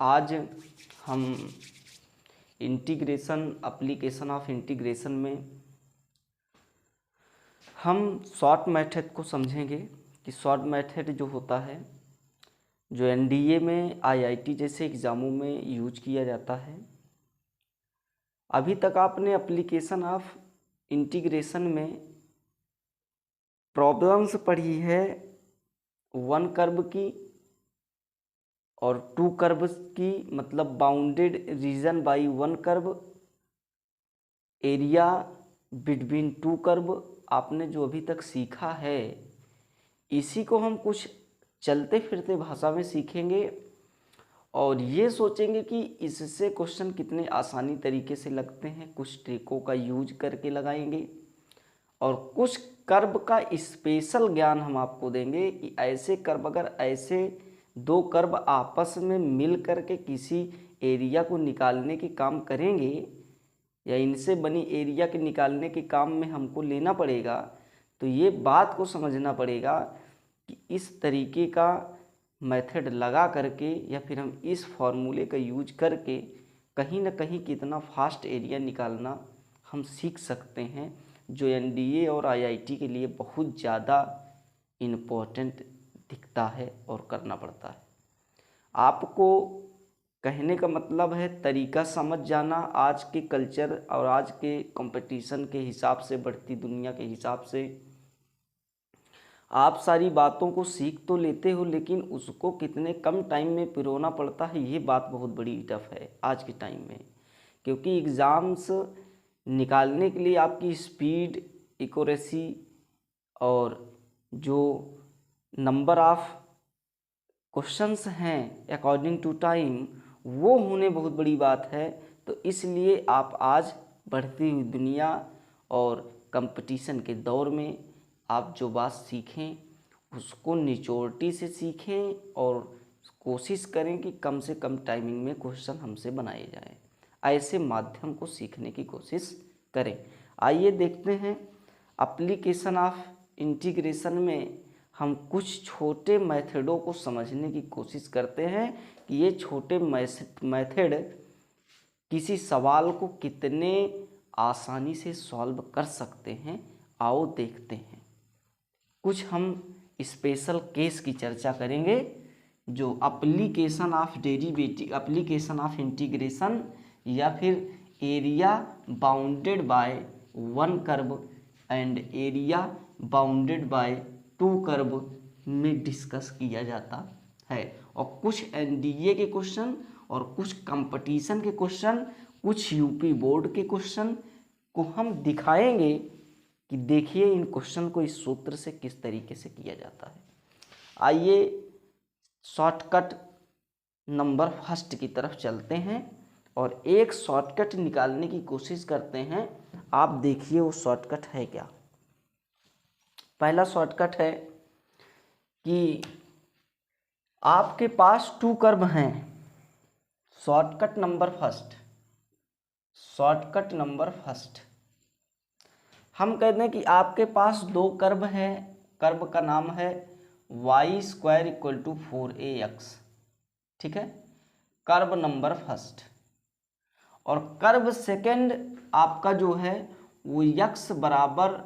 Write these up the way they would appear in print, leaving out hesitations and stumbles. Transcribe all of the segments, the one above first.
आज हम integration application of integration में हम शॉर्ट मेथड को समझेंगे कि शॉर्ट मेथड जो होता है जो एनडीए में आईआईटी जैसे एग्ज़ामों में यूज किया जाता है। अभी तक आपने एप्लीकेशन ऑफ इंटीग्रेशन में प्रॉब्लम्स पढ़ी है 1 कर्व की और 2 कर्व्स की, मतलब bounded region by 1 curve, area between 2 curve. आपने जो अभी तक सीखा है इसी को हम कुछ चलते फिरते भाषा में सीखेंगे और ये सोचेंगे कि इससे क्वेश्चन कितने आसानी तरीके से लगते हैं। कुछ ट्रिकों का यूज करके लगाएंगे और कुछ कर्व का स्पेशल ज्ञान हम आपको देंगे कि ऐसे कर्व, अगर ऐसे 2 कर्व आपस में मिल करके किसी एरिया को निकालने के काम करेंगे या इनसे बनी एरिया के निकालने के काम में हमको लेना पड़ेगा, तो ये बात को समझना पड़ेगा कि इस तरीके का मेथड लगा करके या फिर हम इस फॉर्मूले का यूज करके कहीं ना कहीं कितना फास्ट एरिया निकालना हम सीख सकते हैं, जो एनडीए और आईआईटी के लिए बहुत ज़्यादा इम्पोर्टेंट दिखता है और करना पड़ता है। आपको कहने का मतलब है तरीका समझ जाना। आज के कल्चर और आज के कंपटीशन के हिसाब से, बढ़ती दुनिया के हिसाब से आप सारी बातों को सीख तो लेते हो, लेकिन उसको कितने कम टाइम में पिरोना पड़ता है, ये बात बहुत बड़ी टफ है आज के टाइम में। क्योंकि एग्ज़ाम्स निकालने के लिए आपकी स्पीड, एक्यूरेसी और जो नंबर ऑफ क्वेश्चंस हैं अकॉर्डिंग टू टाइम, वो होने बहुत बड़ी बात है। तो इसलिए आप आज बढ़ती हुई दुनिया और कंपटीशन के दौर में आप जो बात सीखें उसको निचोड़ती से सीखें और कोशिश करें कि कम से कम टाइमिंग में क्वेश्चन हमसे बनाए जाएं। ऐसे माध्यम को सीखने की कोशिश करें। आइए देखते हैं एप्लीकेशन ऑफ इंटीग्रेशन में हम कुछ छोटे मेथडों को समझने की कोशिश करते हैं कि ये छोटे मेथड किसी सवाल को कितने आसानी से सॉल्व कर सकते हैं। आओ देखते हैं। कुछ हम स्पेशल केस की चर्चा करेंगे जो application of derivative, application of integration या फिर area bounded by 1 curve and area bounded by 2 curve में डिस्कस किया जाता है। और कुछ एनडीए के क्वेश्चन और कुछ कंपटीशन के क्वेश्चन, कुछ यूपी बोर्ड के क्वेश्चन को हम दिखाएंगे कि देखिए इन क्वेश्चन को इस सूत्र से किस तरीके से किया जाता है। आइए शॉर्टकट नंबर फर्स्ट की तरफ चलते हैं और एक शॉर्टकट निकालने की कोशिश करते हैं। आप देखिए वो शॉर्टकट है क्या। पहला शॉर्टकट है कि आपके पास 2 कर्व हैं। Shortcut number first, shortcut number first हम कहते हैं कि आपके पास 2 कर्व है। कर्व का नाम है y² = 4ax, ठीक है, कर्व नंबर फर्स्ट। और कर्व सेकंड आपका जो है वो x बराबर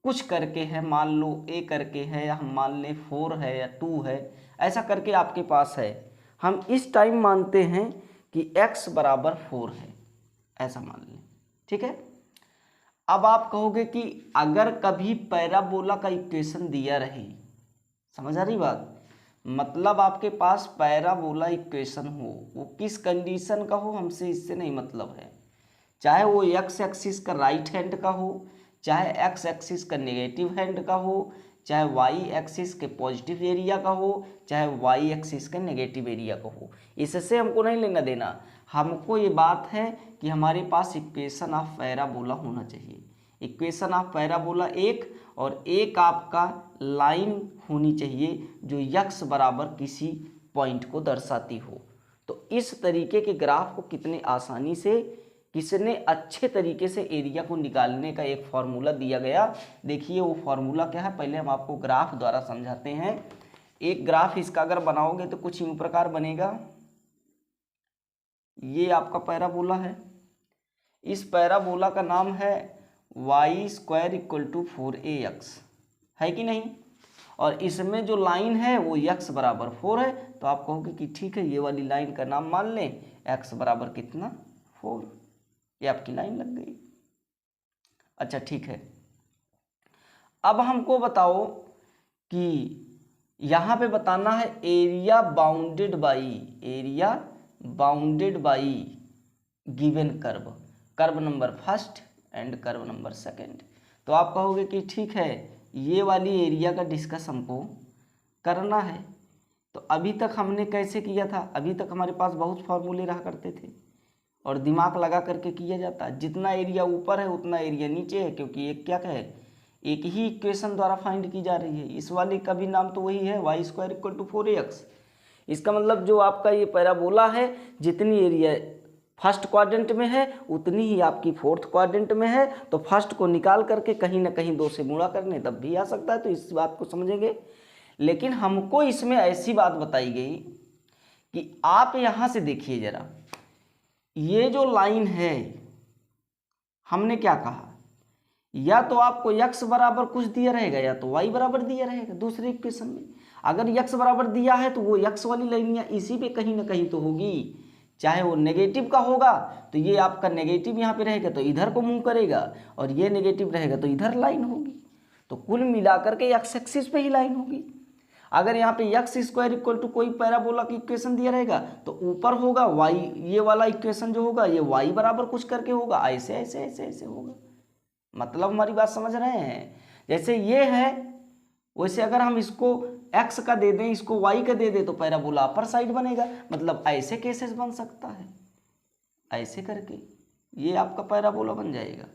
कुछ करके है, मान लो a करके है, या हम मान लें 4 है या 2 है, ऐसा करके आपके पास है। हम इस टाइम मानते हैं कि x बराबर 4 है, ऐसा मान लें, ठीक है। अब आप कहोगे कि अगर कभी पैराबोला का इक्वेशन दिया रहे, समझ आ रही बात, मतलब आपके पास पैराबोला इक्वेशन हो, वो किस कंडीशन का हो हमसे इससे नहीं मतलब है। चाहे वो एक्स एक्सिस का राइट हैंड का हो, चाहे एक्स एक्सिस का नेगेटिव हैंड का हो, चाहे वाई एक्सिस के पॉजिटिव एरिया का हो, चाहे वाई एक्सिस के नेगेटिव एरिया का हो, इससे हमको नहीं लेना देना। हमको ये बात है कि हमारे पास इक्वेशन ऑफ पैराबोला होना चाहिए। इक्वेशन ऑफ पैराबोला एक, और एक आपका लाइन होनी चाहिए जो यक्स बराबर किसी पॉइंट को दर्शाती हो। तो इस तरीके के ग्राफ को कितने आसानी से, किसने अच्छे तरीके से एरिया को निकालने का एक फॉर्मूला दिया गया। देखिए वो फॉर्मूला क्या है, पहले हम आपको ग्राफ द्वारा समझाते हैं। एक ग्राफ इसका अगर बनाओगे तो कुछ यूं प्रकार बनेगा। ये आपका पैराबोला है। इस पैराबोला का नाम है y² = 4ax, है कि नहीं। और इसमें जो लाइन है वो x बराबर 4 है, तो आप कहोगे कि ठीक है, ये वाली लाइन का नाम मान लें x बराबर कितना 4। ये आपकी लाइन लग गई। अच्छा ठीक है, अब हमको बताओ कि यहाँ पे बताना है area bounded by given curve number first and curve number second. तो आप कहोगे कि ठीक है, ये वाली एरिया का डिस्कस हमको करना है। तो अभी तक हमने कैसे किया था, अभी तक हमारे पास बहुत फॉर्मूले रहा करते थे और दिमाग लगा करके किया जाता। जितना एरिया ऊपर है उतना एरिया नीचे है, क्योंकि एक क्या है, एक ही इक्वेशन द्वारा फाइंड की जा रही है। इस वाले का भी नाम तो वही है, y² = 4ax। इसका मतलब जो आपका ये पैराबोला है, जितनी एरिया फर्स्ट क्वाड्रेंट में है उतनी ही आपकी फोर्थ क्वाड्रेंट में है। तो फर्स्ट को निकाल करके कहीं ना कहीं 2 से गुणा करने तब भी आ सकता है, तो इस बात को समझेंगे। लेकिन हमको इसमें ऐसी बात बताई गई कि आप यहाँ से देखिए जरा, ये जो लाइन है हमने क्या कहा, या तो आपको x बराबर कुछ दिया रहेगा या तो y बराबर दिया रहेगा दूसरे इक्वेशन में। अगर x बराबर दिया है तो वो x वाली लाइन इसी पे कहीं ना कहीं तो होगी, चाहे वो नेगेटिव का होगा तो ये आपका नेगेटिव यहाँ पे रहेगा तो इधर को मूव करेगा, और ये नेगेटिव रहेगा तो इधर लाइन होगी। तो कुल मिलाकर के x एक्सिस पे ही लाइन होगी। अगर यहाँ पे x² = कोई पैराबोला की इक्वेशन दिया रहेगा तो ऊपर होगा y, ये वाला इक्वेशन जो होगा ये y बराबर कुछ करके होगा, ऐसे ऐसे ऐसे ऐसे होगा। मतलब हमारी बात समझ रहे हैं। जैसे ये है वैसे अगर हम इसको x का दे दें, इसको y का दे दें, तो पैराबोला अपर साइड बनेगा। मतलब ऐसे केसेस बन सकता है, ऐसे करके ये आपका पैराबोला बन जाएगा।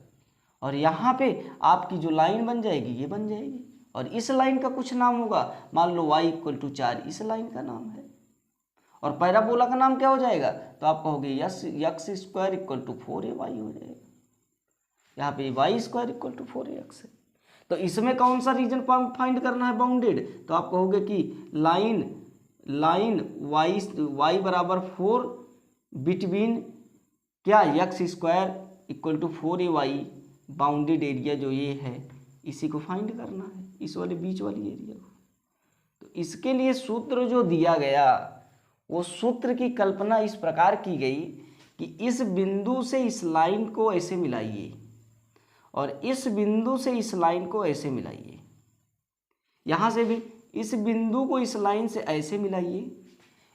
और यहाँ पे आपकी जो लाइन बन जाएगी ये बन जाएगी, और इस लाइन का कुछ नाम होगा, मान लो y = 4 इस लाइन का नाम है, और पैराबोला का नाम क्या हो जाएगा, तो आप कहोगे x² = 4ay हो जाएगा। यहाँ पे y² = 4ax है। तो इसमें कौन सा रीजन फाइंड करना है, बाउंडेड। तो आप कहोगे कि लाइन y बराबर 4 बिटवीन क्या x² = 4ay, बाउंडेड एरिया जो ये है इसी को फाइंड करना है, इस वाले बीच वाली एरिया को। तो इसके लिए सूत्र जो दिया गया, वो सूत्र की कल्पना इस प्रकार की गई कि इस बिंदु से इस लाइन को ऐसे मिलाइए और इस बिंदु से इस लाइन को ऐसे मिलाइए, यहाँ से भी इस बिंदु को इस लाइन से ऐसे मिलाइए,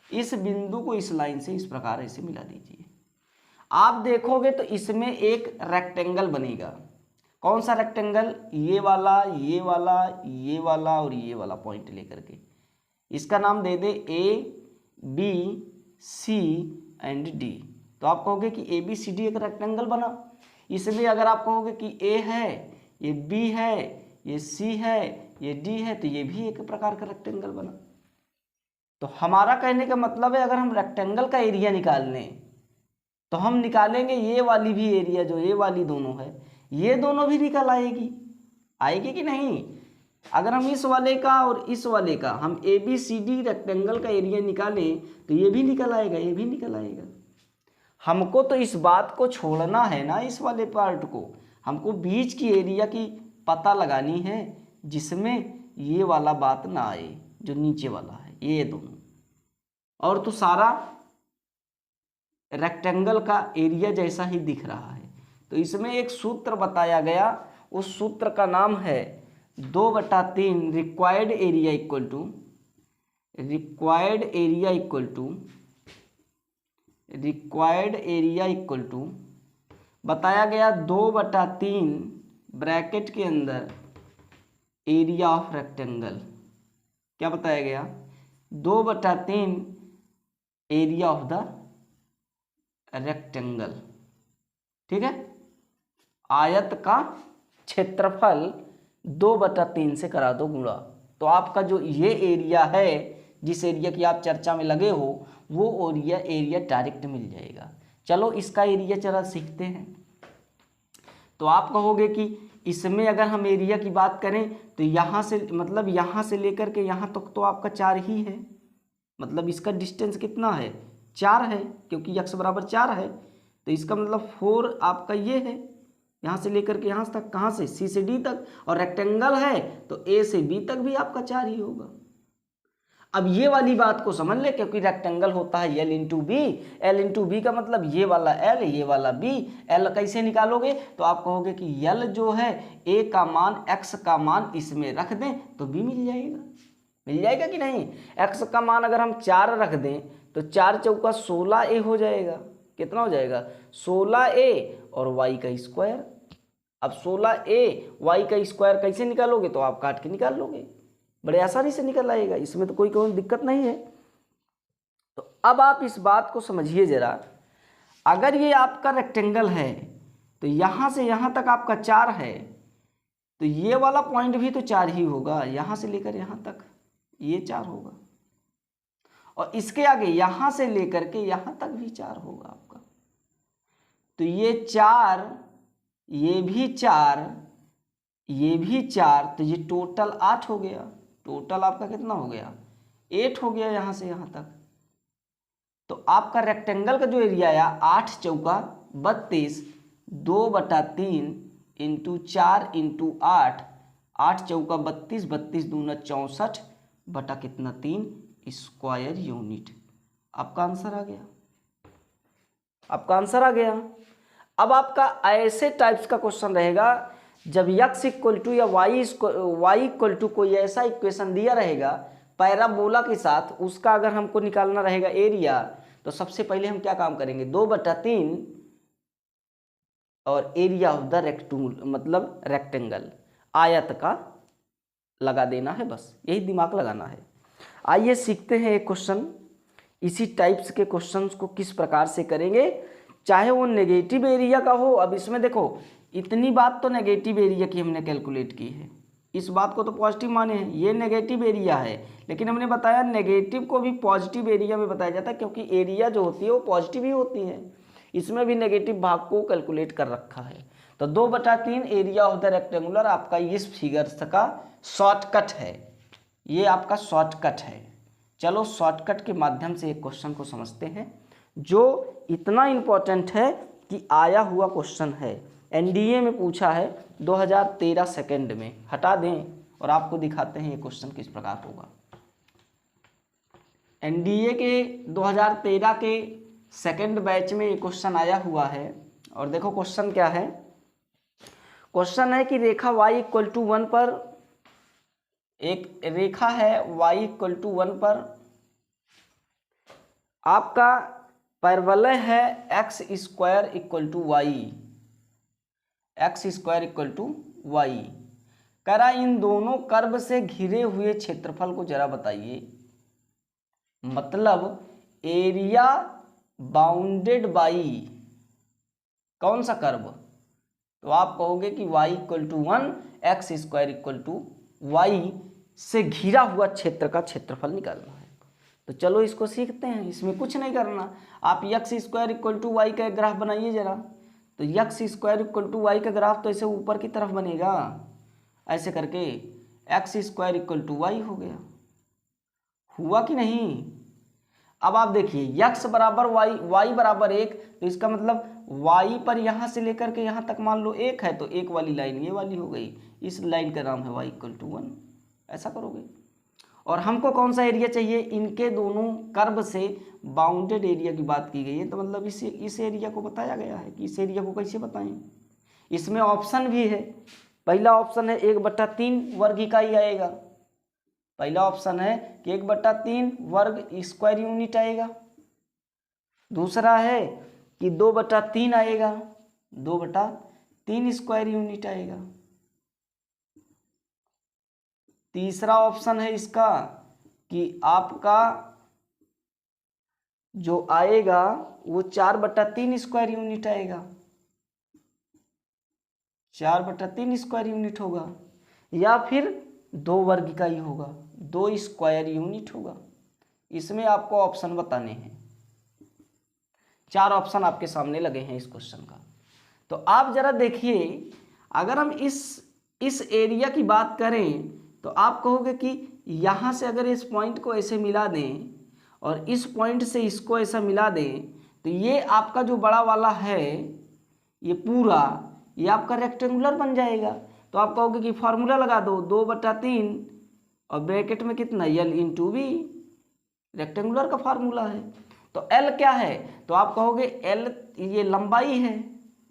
इस बिंदु को इस लाइन से इस प्रकार ऐसे मिला दीजिए। आप देखोगे तो इसमें एक रेक्टेंगल बनेगा। कौन सा रेक्टेंगल, ये वाला, ये वाला, ये वाला और ये वाला पॉइंट लेकर के इसका नाम दे दे A B C and D। तो आप कहोगे कि ABCD एक रेक्टेंगल बना। इसमें अगर आप कहोगे कि A है, ये B है, ये C है, ये D है, तो ये भी एक प्रकार का रेक्टेंगल बना। तो हमारा कहने का मतलब है, अगर हम रेक्टेंगल का एरिया निकाल लें तो हम निकालेंगे ये वाली भी एरिया, जो ये वाली दोनों है ये दोनों भी निकल आएगी कि नहीं। अगर हम इस वाले का और इस वाले का हम ABCD रेक्टेंगल का एरिया निकालें तो ये भी निकल आएगा, ये भी निकल आएगा। हमको तो इस बात को छोड़ना है ना, इस वाले पार्ट को, हमको बीच की एरिया की पता लगानी है जिसमें ये वाला बात ना आए, जो नीचे वाला है ये दोनों। और तो सारा रेक्टेंगल का एरिया जैसा ही दिख रहा है। तो इसमें एक सूत्र बताया गया, उस सूत्र का नाम है 2/3 रिक्वायर्ड एरिया इक्वल टू बताया गया 2/3 ब्रैकेट के अंदर एरिया ऑफ रेक्टेंगल। क्या बताया गया, 2/3 एरिया ऑफ द रेक्टेंगल। ठीक है, आयत का क्षेत्रफल 2/3 से करा दो गुणा। तो आपका जो ये एरिया है, जिस एरिया की आप चर्चा में लगे हो, वो एरिया डायरेक्ट मिल जाएगा। चलो इसका एरिया चला सीखते हैं। तो आप कहोगे कि इसमें अगर हम एरिया की बात करें तो यहाँ से, मतलब यहाँ से लेकर के यहाँ तक तो आपका 4 ही है। मतलब इसका डिस्टेंस कितना है, 4 है, क्योंकि x बराबर 4 है, तो इसका मतलब 4 आपका ये है, यहाँ से लेकर के यहाँ तक, कहाँ से, C से D तक, और रेक्टेंगल है तो A से B तक भी आपका 4 ही होगा। अब ये वाली बात को समझ ले, क्योंकि रेक्टेंगल होता है L into B, L into B का मतलब ये वाला L, ये वाला B। L कैसे निकालोगे, तो आप कहोगे कि L जो है A का मान, X का मान इसमें रख दें तो B मिल जाएगा। मिल जाएगा कि नहीं? X का मान अगर हम 4 रख दें तो 4 चौका 16A हो जाएगा। कितना हो जाएगा? 16A और y का स्क्वायर। अब 16A y का स्क्वायर कैसे निकालोगे, तो आप काट के निकाल लोगे, बड़े आसानी से निकल आएगा, इसमें तो कोई दिक्कत नहीं है। तो अब आप इस बात को समझिए जरा, अगर ये आपका रेक्टेंगल है तो यहाँ से यहाँ तक आपका 4 है, तो ये वाला पॉइंट भी तो 4 ही होगा, यहाँ से लेकर यहाँ तक ये 4 होगा, और इसके आगे यहाँ से लेकर के यहाँ तक भी 4 होगा आपका। तो ये 4, ये भी 4, ये भी 4, तो ये टोटल 8 हो गया। टोटल आपका कितना हो गया? 8 हो गया यहाँ से यहाँ तक। तो आपका रेक्टेंगल का जो एरिया आया 8 चौका 32, 2/3 इंटू 4 इंटू 8, 8 चौका 32, 32 दूना 64 बटा कितना 3 स्क्वायर यूनिट। आपका आंसर आ गया, आपका आंसर आ गया। अब आपका ऐसे टाइप्स का क्वेश्चन रहेगा जब x इक्वल टू या y इक्वल टू कोई ऐसा इक्वेशन दिया रहेगा पैराबोला के साथ, उसका अगर हमको निकालना रहेगा एरिया, तो सबसे पहले हम क्या काम करेंगे, 2/3 और एरिया ऑफ द रेक्टेंगल, मतलब रेक्टेंगल, आयत का लगा देना है, बस यही दिमाग लगाना है। आइए सीखते हैं एक क्वेश्चन। इसी टाइप्स के क्वेश्चंस को किस प्रकार से करेंगे, चाहे वो नेगेटिव एरिया का हो। अब इसमें देखो, इतनी बात तो नेगेटिव एरिया की हमने कैलकुलेट की है, इस बात को तो पॉजिटिव माने हैं, ये नेगेटिव एरिया है, लेकिन हमने बताया नेगेटिव को भी पॉजिटिव एरिया में बताया जाता है, क्योंकि एरिया जो होती है वो पॉजिटिव ही होती है। इसमें भी नेगेटिव भाग को कैलकुलेट कर रखा है। तो 2/3 एरिया ऑफ द रेक्टेंगुलर आपका इस फिगर्स का शॉर्टकट है, ये आपका शॉर्टकट है। चलो शॉर्टकट के माध्यम से एक क्वेश्चन को समझते हैं जो इतना इम्पोर्टेंट है कि आया हुआ क्वेश्चन है, एनडीए में पूछा है 2013 सेकंड में। हटा दें और आपको दिखाते हैं ये क्वेश्चन किस प्रकार होगा। एनडीए के 2013 के सेकंड बैच में ये क्वेश्चन आया हुआ है, और देखो क्वेश्चन क्या है। क्वेश्चन है कि रेखा y इक्वल टू 1 पर, एक रेखा है y इक्वल टू 1 पर, आपका पैरवलय है X square equal to Y, X square equal to Y. करा इन दोनों कर्व से घिरे हुए क्षेत्रफल को जरा बताइए, मतलब एरिया बाउंडेड बाई कौन सा कर्व, तो आप कहोगे कि y equal to 1, X square equal to Y से घिरा हुआ क्षेत्र का क्षेत्रफल निकालना है। तो चलो इसको सीखते हैं, इसमें कुछ नहीं करना, आप X square equal to Y का एक ग्राफ बनाइए जरा। तो X square equal to Y का ग्राफ तो ऐसे ऊपर की तरफ बनेगा, ऐसे करके X square equal to Y हो गया, हुआ कि नहीं। अब आप देखिए x बराबर वाई, y बराबर 1, तो इसका मतलब y पर यहाँ से लेकर के यहाँ तक मान लो 1 है, तो 1 वाली लाइन ये वाली हो गई, इस लाइन का नाम है y इक्वल टू 1, ऐसा करोगे। और हमको कौन सा एरिया चाहिए, इनके दोनों कर्व से बाउंडेड एरिया की बात की गई है, तो मतलब इस एरिया को बताया गया है कि इस एरिया को कैसे बताएं। इसमें ऑप्शन भी है, पहला ऑप्शन है 1/3 वर्ग इकाई आएगा, पहला ऑप्शन है कि 1/3 वर्ग स्क्वायर यूनिट आएगा, दूसरा है कि 2/3 आएगा, 2/3 स्क्वायर यूनिट आएगा, तीसरा ऑप्शन है इसका कि आपका जो आएगा वो 4/3 स्क्वायर यूनिट आएगा, 4/3 स्क्वायर यूनिट होगा, या फिर 2 वर्ग इकाई होगा, 2 स्क्वायर यूनिट होगा। इसमें आपको ऑप्शन बताने हैं, 4 ऑप्शन आपके सामने लगे हैं इस क्वेश्चन का। तो आप जरा देखिए, अगर हम इस एरिया की बात करें तो आप कहोगे कि यहाँ से अगर इस पॉइंट को ऐसे मिला दें और इस पॉइंट से इसको ऐसा मिला दें तो ये आपका जो बड़ा वाला है ये पूरा ये आपका रेक्टेंगुलर बन जाएगा। तो आप कहोगे कि फार्मूला लगा दो 2/3 और ब्रैकेट में कितना L इंटू वी, रेक्टेंगुलर का फार्मूला है। तो L क्या है, तो आप कहोगे L ये लंबाई है,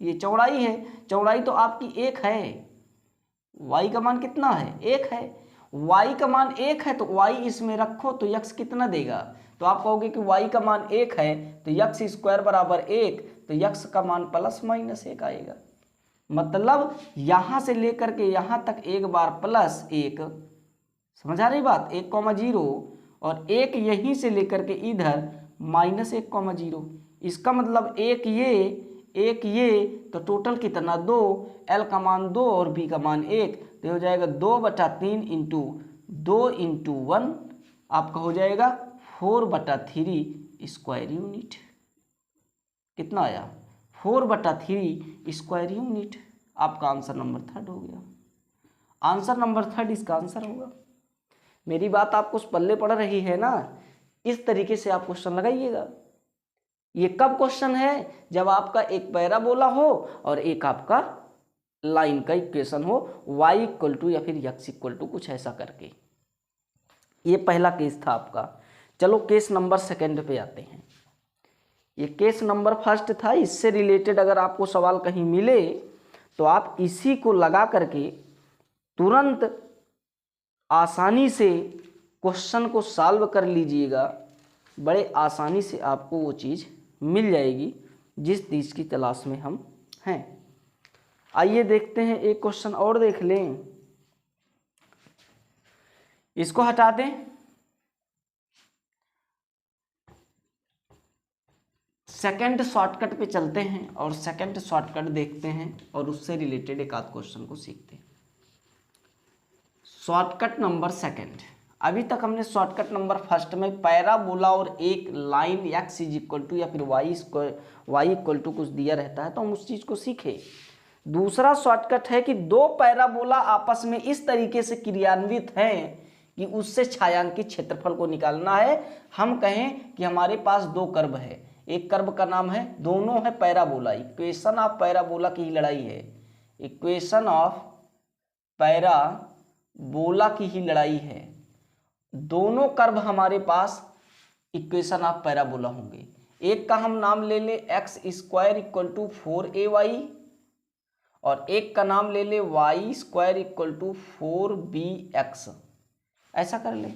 ये चौड़ाई है, चौड़ाई तो आपकी 1 है, y का मान कितना है 1 है, y का मान 1 है तो y इसमें रखो तो x कितना देगा, तो आप कहोगे कि y का मान 1 है तो x² बराबर 1, तो x का मान ±1 आएगा। मतलब यहां से लेकर के यहां तक एक बार +1, समझ आ रही बात, 1,0 और 1 यहीं से लेकर के इधर -1,0। इसका मतलब एक ये तो टोटल कितना 2, L का मान 2 और B का मान 1, तो हो जाएगा 2/3 इंटू 2 इंटू 1 आपका हो जाएगा 4/3 स्क्वायर यूनिट। कितना आया 4/3 स्क्वायर यूनिट। आपका आंसर नंबर 3 हो गया। आंसर नंबर 3 इसका आंसर होगा। मेरी बात आपको पल्ले पड़ रही है ना, इस तरीके से आप क्वेश्चन लगाइएगा। ये कब क्वेश्चन है, जब आपका एक पैराबोला हो और एक आपका लाइन का इक्वेशन हो, y = या फिर x = कुछ ऐसा करके। ये पहला केस था आपका। चलो केस नंबर 2 पे आते हैं। ये केस नंबर 1 था, इससे रिलेटेड अगर आपको सवाल कहीं मिले तो आप इसी को लगा करके तुरंत आसानी से क्वेश्चन को सॉल्व कर लीजिएगा। बड़े आसानी से आपको वो चीज़ मिल जाएगी जिस चीज़ की तलाश में हम हैं। आइए देखते हैं, एक क्वेश्चन और देख लें। इसको हटा दें, सेकंड शॉर्टकट पे चलते हैं और सेकंड शॉर्टकट देखते हैं और उससे रिलेटेड एक आध क्वेश्चन को सीखते हैं। Shortcut number 2। अभी तक हमने शॉर्टकट नंबर 1 में पैराबोला और एक लाइन x = या फिर y = कुछ दिया रहता है तो हम उस चीज़ को सीखे। दूसरा शॉर्टकट है कि दो पैराबोला आपस में इस तरीके से क्रियान्वित हैं कि उससे छायांकित क्षेत्रफल को निकालना है। हम कहें कि हमारे पास दो कर्व है, एक कर्व का नाम है, दोनों है पैराबोला। इक्वेशन ऑफ पैराबोला की ही लड़ाई है, इक्वेशन ऑफ पैराबोला की ही लड़ाई है। दोनों कर्व हमारे पास इक्वेशन ऑफ पैराबोला होंगे। एक का हम नाम ले ले x² = 4ay और एक का नाम ले ले y² = 4bx। ऐसा कर ले,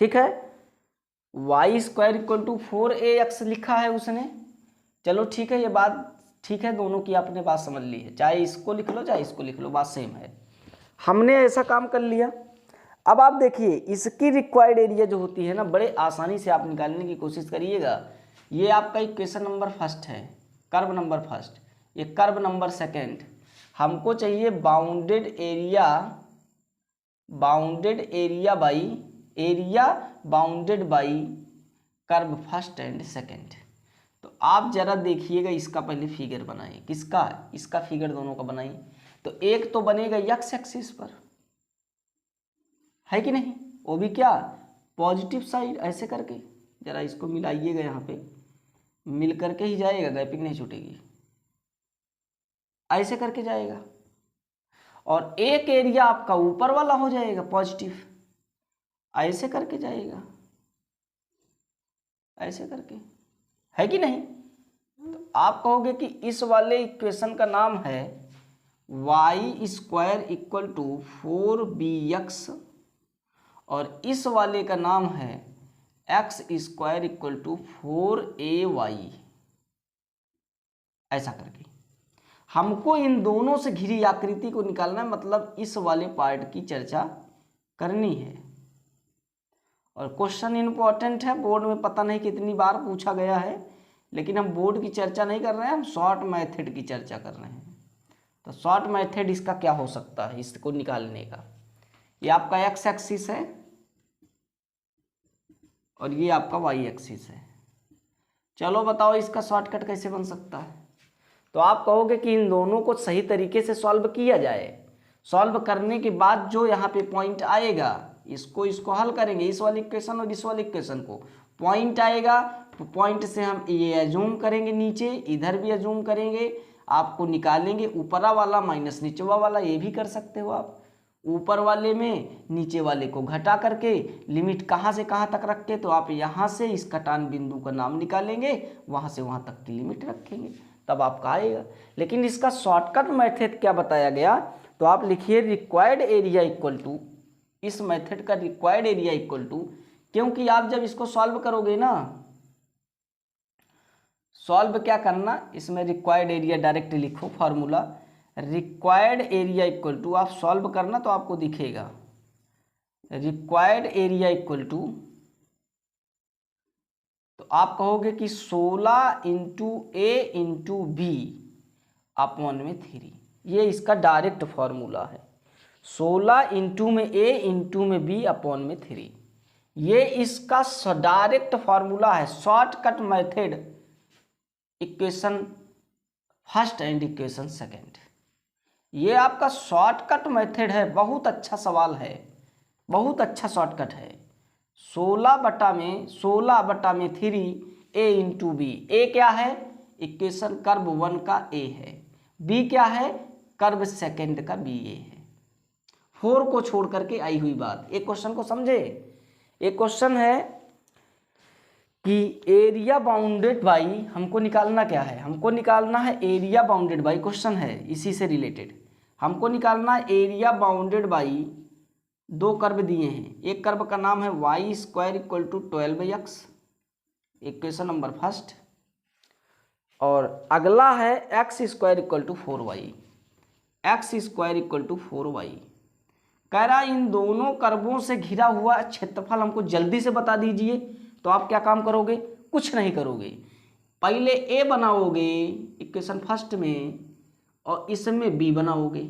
ठीक है। y² = 4ax लिखा है उसने, चलो ठीक है, ये बात ठीक है, दोनों की आपने बात समझ ली है, चाहे इसको लिख लो चाहे इसको लिख लो, बात सेम है। हमने ऐसा काम कर लिया। अब आप देखिए इसकी रिक्वायर्ड एरिया जो होती है ना, बड़े आसानी से आप निकालने की कोशिश करिएगा। ये आपका इक्वेशन नंबर 1 है, कर्व नंबर 1, ये कर्व नंबर 2। हमको चाहिए bounded area by area bounded by curve 1 and 2। तो आप जरा देखिएगा, इसका पहले फिगर बनाइए। किसका, इसका फिगर दोनों का बनाइए। तो एक तो बनेगा x एक्सिस पर, है कि नहीं, वो भी क्या पॉजिटिव साइड, ऐसे करके जरा इसको मिलाइएगा, यहाँ पे मिल करके ही जाएगा, गैपिंग नहीं छूटेगी, ऐसे करके जाएगा। और एक एरिया आपका ऊपर वाला हो जाएगा पॉजिटिव, ऐसे करके जाएगा, ऐसे करके, है कि नहीं। तो आप कहोगे कि इस वाले इक्वेशन का नाम है y² = 4bx और इस वाले का नाम है x² = 4ay। ऐसा करके हमको इन दोनों से घिरी आकृति को निकालना है, मतलब इस वाले पार्ट की चर्चा करनी है। और क्वेश्चन इंपॉर्टेंट है, बोर्ड में पता नहीं कितनी बार पूछा गया है, लेकिन हम बोर्ड की चर्चा नहीं कर रहे हैं, हम शॉर्ट मेथड की चर्चा कर रहे हैं। तो शॉर्ट मेथड इसका क्या हो सकता है, इसको निकालने का। ये आपका x एक्सिस है और ये आपका y एक्सिस है। चलो बताओ इसका शॉर्टकट कैसे बन सकता है। तो आप कहोगे कि इन दोनों को सही तरीके से सॉल्व किया जाए। सॉल्व करने के बाद जो यहाँ पे पॉइंट आएगा, इसको हल करेंगे, इस वाले इक्वेशन और इस वाले इक्वेशन को, पॉइंट आएगा तो पॉइंट से हम ये एज्यूम करेंगे, नीचे इधर भी एज्यूम करेंगे, आपको निकालेंगे ऊपरा वाला माइनस निचवा वाला, ये भी कर सकते हो आप। ऊपर वाले में नीचे वाले को घटा करके लिमिट कहाँ से कहाँ तक रख के, तो आप यहाँ से इस कटान बिंदु का नाम निकालेंगे, वहाँ से वहाँ तक की लिमिट रखेंगे, तब आपका आएगा। लेकिन इसका शॉर्टकट मेथड क्या बताया गया, तो आप लिखिए रिक्वायर्ड एरिया इक्वल टू, इस मेथड का रिक्वायर्ड एरिया इक्वल टू, क्योंकि आप जब इसको सॉल्व करोगे ना, सॉल्व क्या करना, इसमें रिक्वायर्ड एरिया डायरेक्ट लिखो, formula required area equal to, आप सॉल्व करना तो आपको दिखेगा रिक्वायर्ड एरिया इक्वल टू, तो आप कहोगे कि 16 into A into B upon में 3, ये इसका डायरेक्ट फॉर्मूला है। 16 इंटू में ए इंटू में बी अपॉन में 3, ये इसका डायरेक्ट फॉर्मूला है, shortcut method equation first and equation second, ये आपका शॉर्टकट मेथड है। बहुत अच्छा सवाल है, बहुत अच्छा शॉर्टकट है। 16/3 ए इंटू बी, ए क्या है, इक्वेशन कर्व 1 का ए है, बी क्या है, कर्व सेकंड का बी ए है। 4 को छोड़ करके आई हुई बात, एक क्वेश्चन को समझे। एक क्वेश्चन है कि एरिया बाउंडेड बाई, हमको निकालना क्या है, हमको निकालना है एरिया बाउंडेड बाई, क्वेश्चन है इसी से रिलेटेड, हमको निकालना है एरिया बाउंडेड बाई, 2 कर्व दिए हैं, एक कर्व का नाम है y² = 12x, equation number first, और अगला है x² = 4y, x² = 4y। कह रहा इन दोनों कर्वों से घिरा हुआ क्षेत्रफल हमको जल्दी से बता दीजिए। तो आप क्या काम करोगे, कुछ नहीं करोगे, पहले a बनाओगे इक्वेशन फर्स्ट में और इसमें b बनाओगे,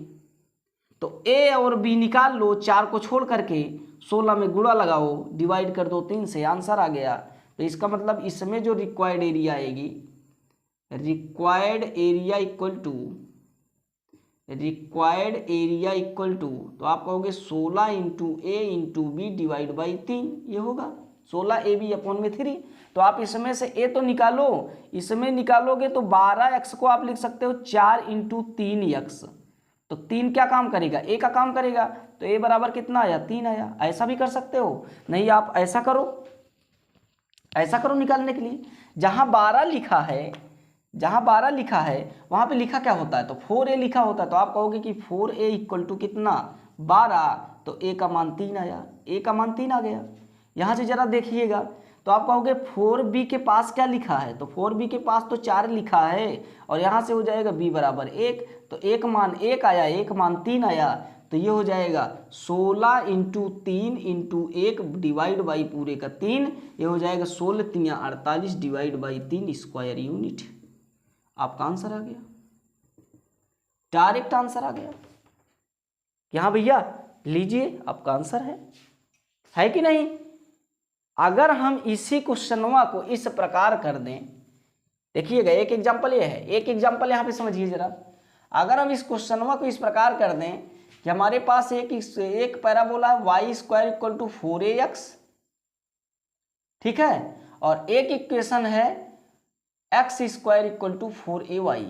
तो a और b निकाल लो, 4 को छोड़ करके 16 में गुणा लगाओ, डिवाइड कर दो 3 से, आंसर आ गया। तो इसका मतलब इसमें जो रिक्वायर्ड एरिया आएगी, रिक्वायर्ड एरिया इक्वल टू, तो आप कहोगे 16 into A into B divide by 3, ये होगा 16 AB अपॉन में 3। तो आप इसमें से a तो निकालो, इसमें निकालोगे तो 12x को आप लिख सकते हो 4 इंटू 3x, तो 3 क्या काम करेगा, a का काम करेगा, तो a बराबर कितना आया, 3 आया। ऐसा भी कर सकते हो, नहीं आप ऐसा करो, ऐसा करो निकालने के लिए, जहां 12 लिखा है, जहां 12 लिखा है वहां पे लिखा क्या होता है, तो 4a लिखा होता है, तो आप कहोगे कि 4a इक्वल टू कितना, 12, तो a का मान 3 आया, a का मान 3 आ गया। यहाँ से जरा देखिएगा, तो आप कहोगे 4b के पास क्या लिखा है, तो 4b के पास तो 4 लिखा है, और यहाँ से हो जाएगा b बराबर 1, तो एक मान 1 आया, एक मान 3 आया, तो ये हो जाएगा 16 इंटू 3 इंटू 1 डिवाइड बाई पूरे का 3, ये हो जाएगा 16 3 48 डिवाइड बाई 3 स्क्वायर यूनिट। आपका आंसर आ गया, डायरेक्ट आंसर आ गया। यहाँ भैया लीजिए, आपका आंसर है कि नहीं। अगर हम इसी क्वेश्चनवा को इस प्रकार कर दें, देखिएगा एक एग्जांपल ये है, एक एग्जांपल यहाँ पे समझिए जरा। अगर हम इस क्वेश्चनवा को इस प्रकार कर दें कि हमारे पास एक पैराबोला है y² = 4ax, ठीक है, और एक इक्वेशन है x² = 4ay।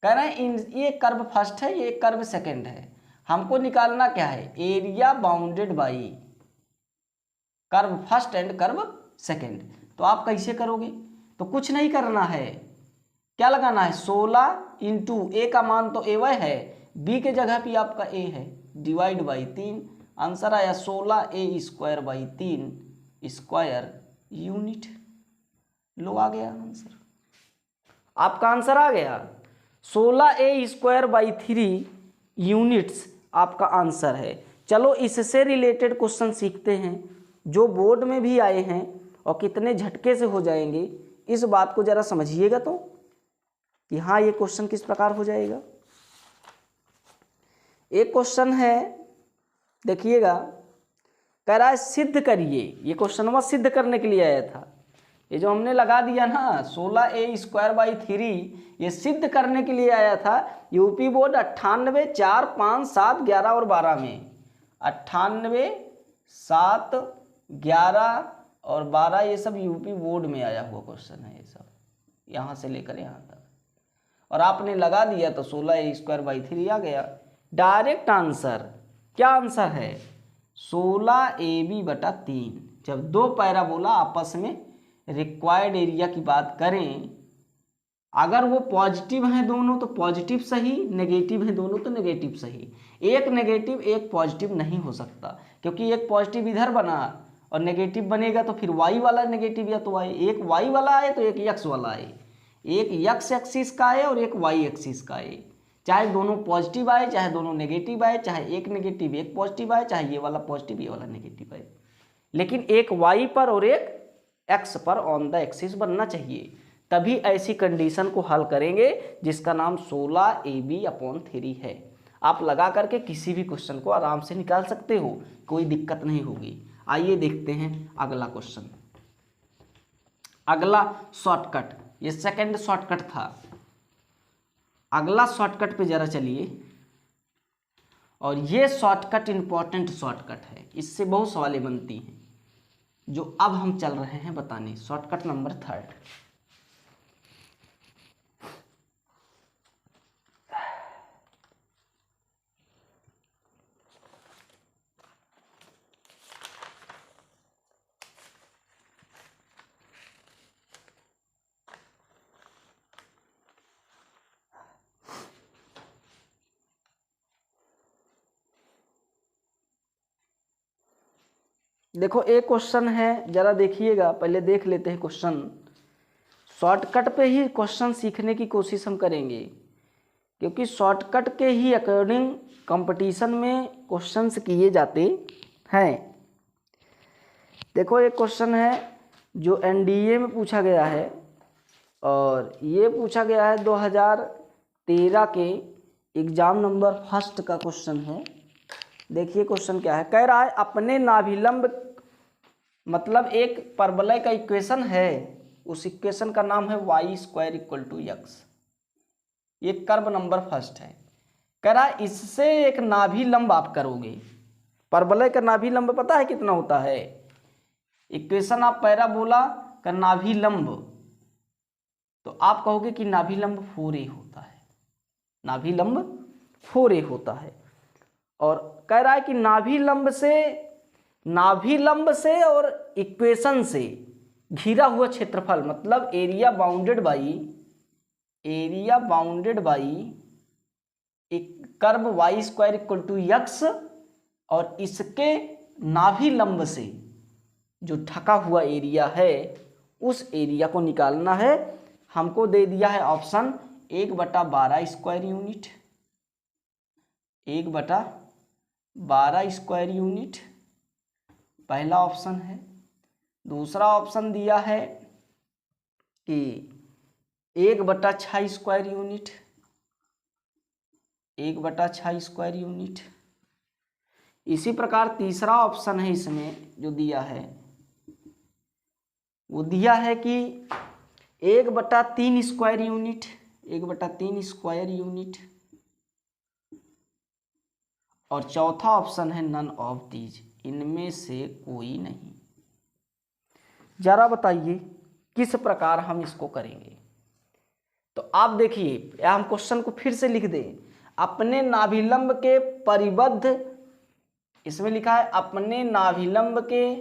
कह रहे हैं ये कर्व फर्स्ट है, ये कर्व सेकंड है, हमको निकालना क्या है, area bounded by curve first and curve second. तो आप कैसे करोगे, तो कुछ नहीं करना है, क्या लगाना है, 16 इंटू ए का मान तो ए है, बी के जगह पे आपका ए है, डिवाइड बाई 3, आंसर आया 16a² बाई 3 स्क्वायर यूनिट। लो आ गया आंसर, आपका आंसर आ गया, 16a² बाई 3 यूनिट्स आपका आंसर है। चलो इससे रिलेटेड क्वेश्चन सीखते हैं जो बोर्ड में भी आए हैं और कितने झटके से हो जाएंगे, इस बात को जरा समझिएगा तो कि हाँ ये क्वेश्चन किस प्रकार हो जाएगा। एक क्वेश्चन है, देखिएगा, कह रहा है सिद्ध करिए, ये क्वेश्चन वह सिद्ध करने के लिए आया था, ये जो हमने लगा दिया ना 16a² बाई 3, ये सिद्ध करने के लिए आया था। यूपी बोर्ड 98, 4, 5, 7, 11 और 12 में, 98, 7, 11 और 12 ये सब यूपी बोर्ड में आया हुआ क्वेश्चन है, ये सब यहाँ से लेकर यहाँ तक, और आपने लगा दिया तो 16a² / 3 आ गया। डायरेक्ट आंसर क्या आंसर है? 16ab/3। जब दो पैराबोला आपस में रिक्वायर्ड एरिया की बात करें, अगर वो पॉजिटिव हैं दोनों तो पॉजिटिव सही, नेगेटिव हैं दोनों तो नेगेटिव सही। एक नेगेटिव एक पॉजिटिव नहीं हो सकता, क्योंकि एक पॉजिटिव इधर बना और नेगेटिव बनेगा तो फिर वाई वाला नेगेटिव या तो आए, एक वाई वाला आए तो एक एक्स वाला आए, एक एक्स एक्सिस का आए और एक वाई एक्सिस का आए। चाहे दोनों पॉजिटिव आए, चाहे दोनों नेगेटिव आए, चाहे एक नेगेटिव एक पॉजिटिव आए, चाहे ये वाला पॉजिटिव ये वाला नेगेटिव आए, लेकिन एक वाई पर और एक एक्स पर ऑन द एक्सिस बनना चाहिए। तभी ऐसी कंडीशन को हल करेंगे जिसका नाम 16ab/3 है। आप लगा करके किसी भी क्वेश्चन को आराम से निकाल सकते हो, कोई दिक्कत नहीं होगी। आइए देखते हैं अगला क्वेश्चन। अगला शॉर्टकट, ये सेकंड शॉर्टकट था। अगला शॉर्टकट पे जरा चलिए, और ये शॉर्टकट इंपॉर्टेंट शॉर्टकट है, इससे बहुत सवालें बनती हैं जो अब हम चल रहे हैं बताने। Shortcut number 3। देखो एक क्वेश्चन है, जरा देखिएगा, पहले देख लेते हैं क्वेश्चन। शॉर्टकट पे ही क्वेश्चन सीखने की कोशिश हम करेंगे, क्योंकि शॉर्टकट के ही अकॉर्डिंग कंपटीशन में क्वेश्चंस किए जाते हैं। देखो एक क्वेश्चन है जो एनडीए में पूछा गया है, और ये पूछा गया है 2013 के एग्जाम नंबर 1 का क्वेश्चन है। देखिए क्वेश्चन क्या है, कह रहा है अपने नाभिलंब, मतलब एक परवलय का इक्वेशन है, उस इक्वेशन का नाम है y² = x। ये कर्व नंबर 1 है। कह रहा है इससे एक नाभिलंब आप करोगे। परवलय का नाभिलंब पता है कितना होता है? इक्वेशन आप पैराबोला का नाभिलंब, तो आप कहोगे कि नाभिलंब 4a होता है, नाभिलंब 4a होता है। और कह रहा है कि नाभिलंब से और इक्वेशन से घिरा हुआ क्षेत्रफल, मतलब एरिया बाउंडेड बाई एक कर्व y² = x, और इसके नाभिलंब से जो ढका हुआ एरिया है उस एरिया को निकालना है। हमको दे दिया है ऑप्शन 1/12² यूनिट, 1/12² यूनिट पहला ऑप्शन है। दूसरा ऑप्शन दिया है कि 1/6² यूनिट, 1/6² यूनिट। इसी प्रकार तीसरा ऑप्शन है इसमें जो दिया है, वो दिया है कि 1/3² यूनिट, 1/3² यूनिट। और चौथा ऑप्शन है नन ऑफ दीज, इनमें से कोई नहीं। जरा बताइए किस प्रकार हम इसको करेंगे। तो आप देखिए, हम क्वेश्चन को फिर से लिख दें। अपने नाभिलंब के परिबद्ध, इसमें लिखा है अपने नाभिलंब के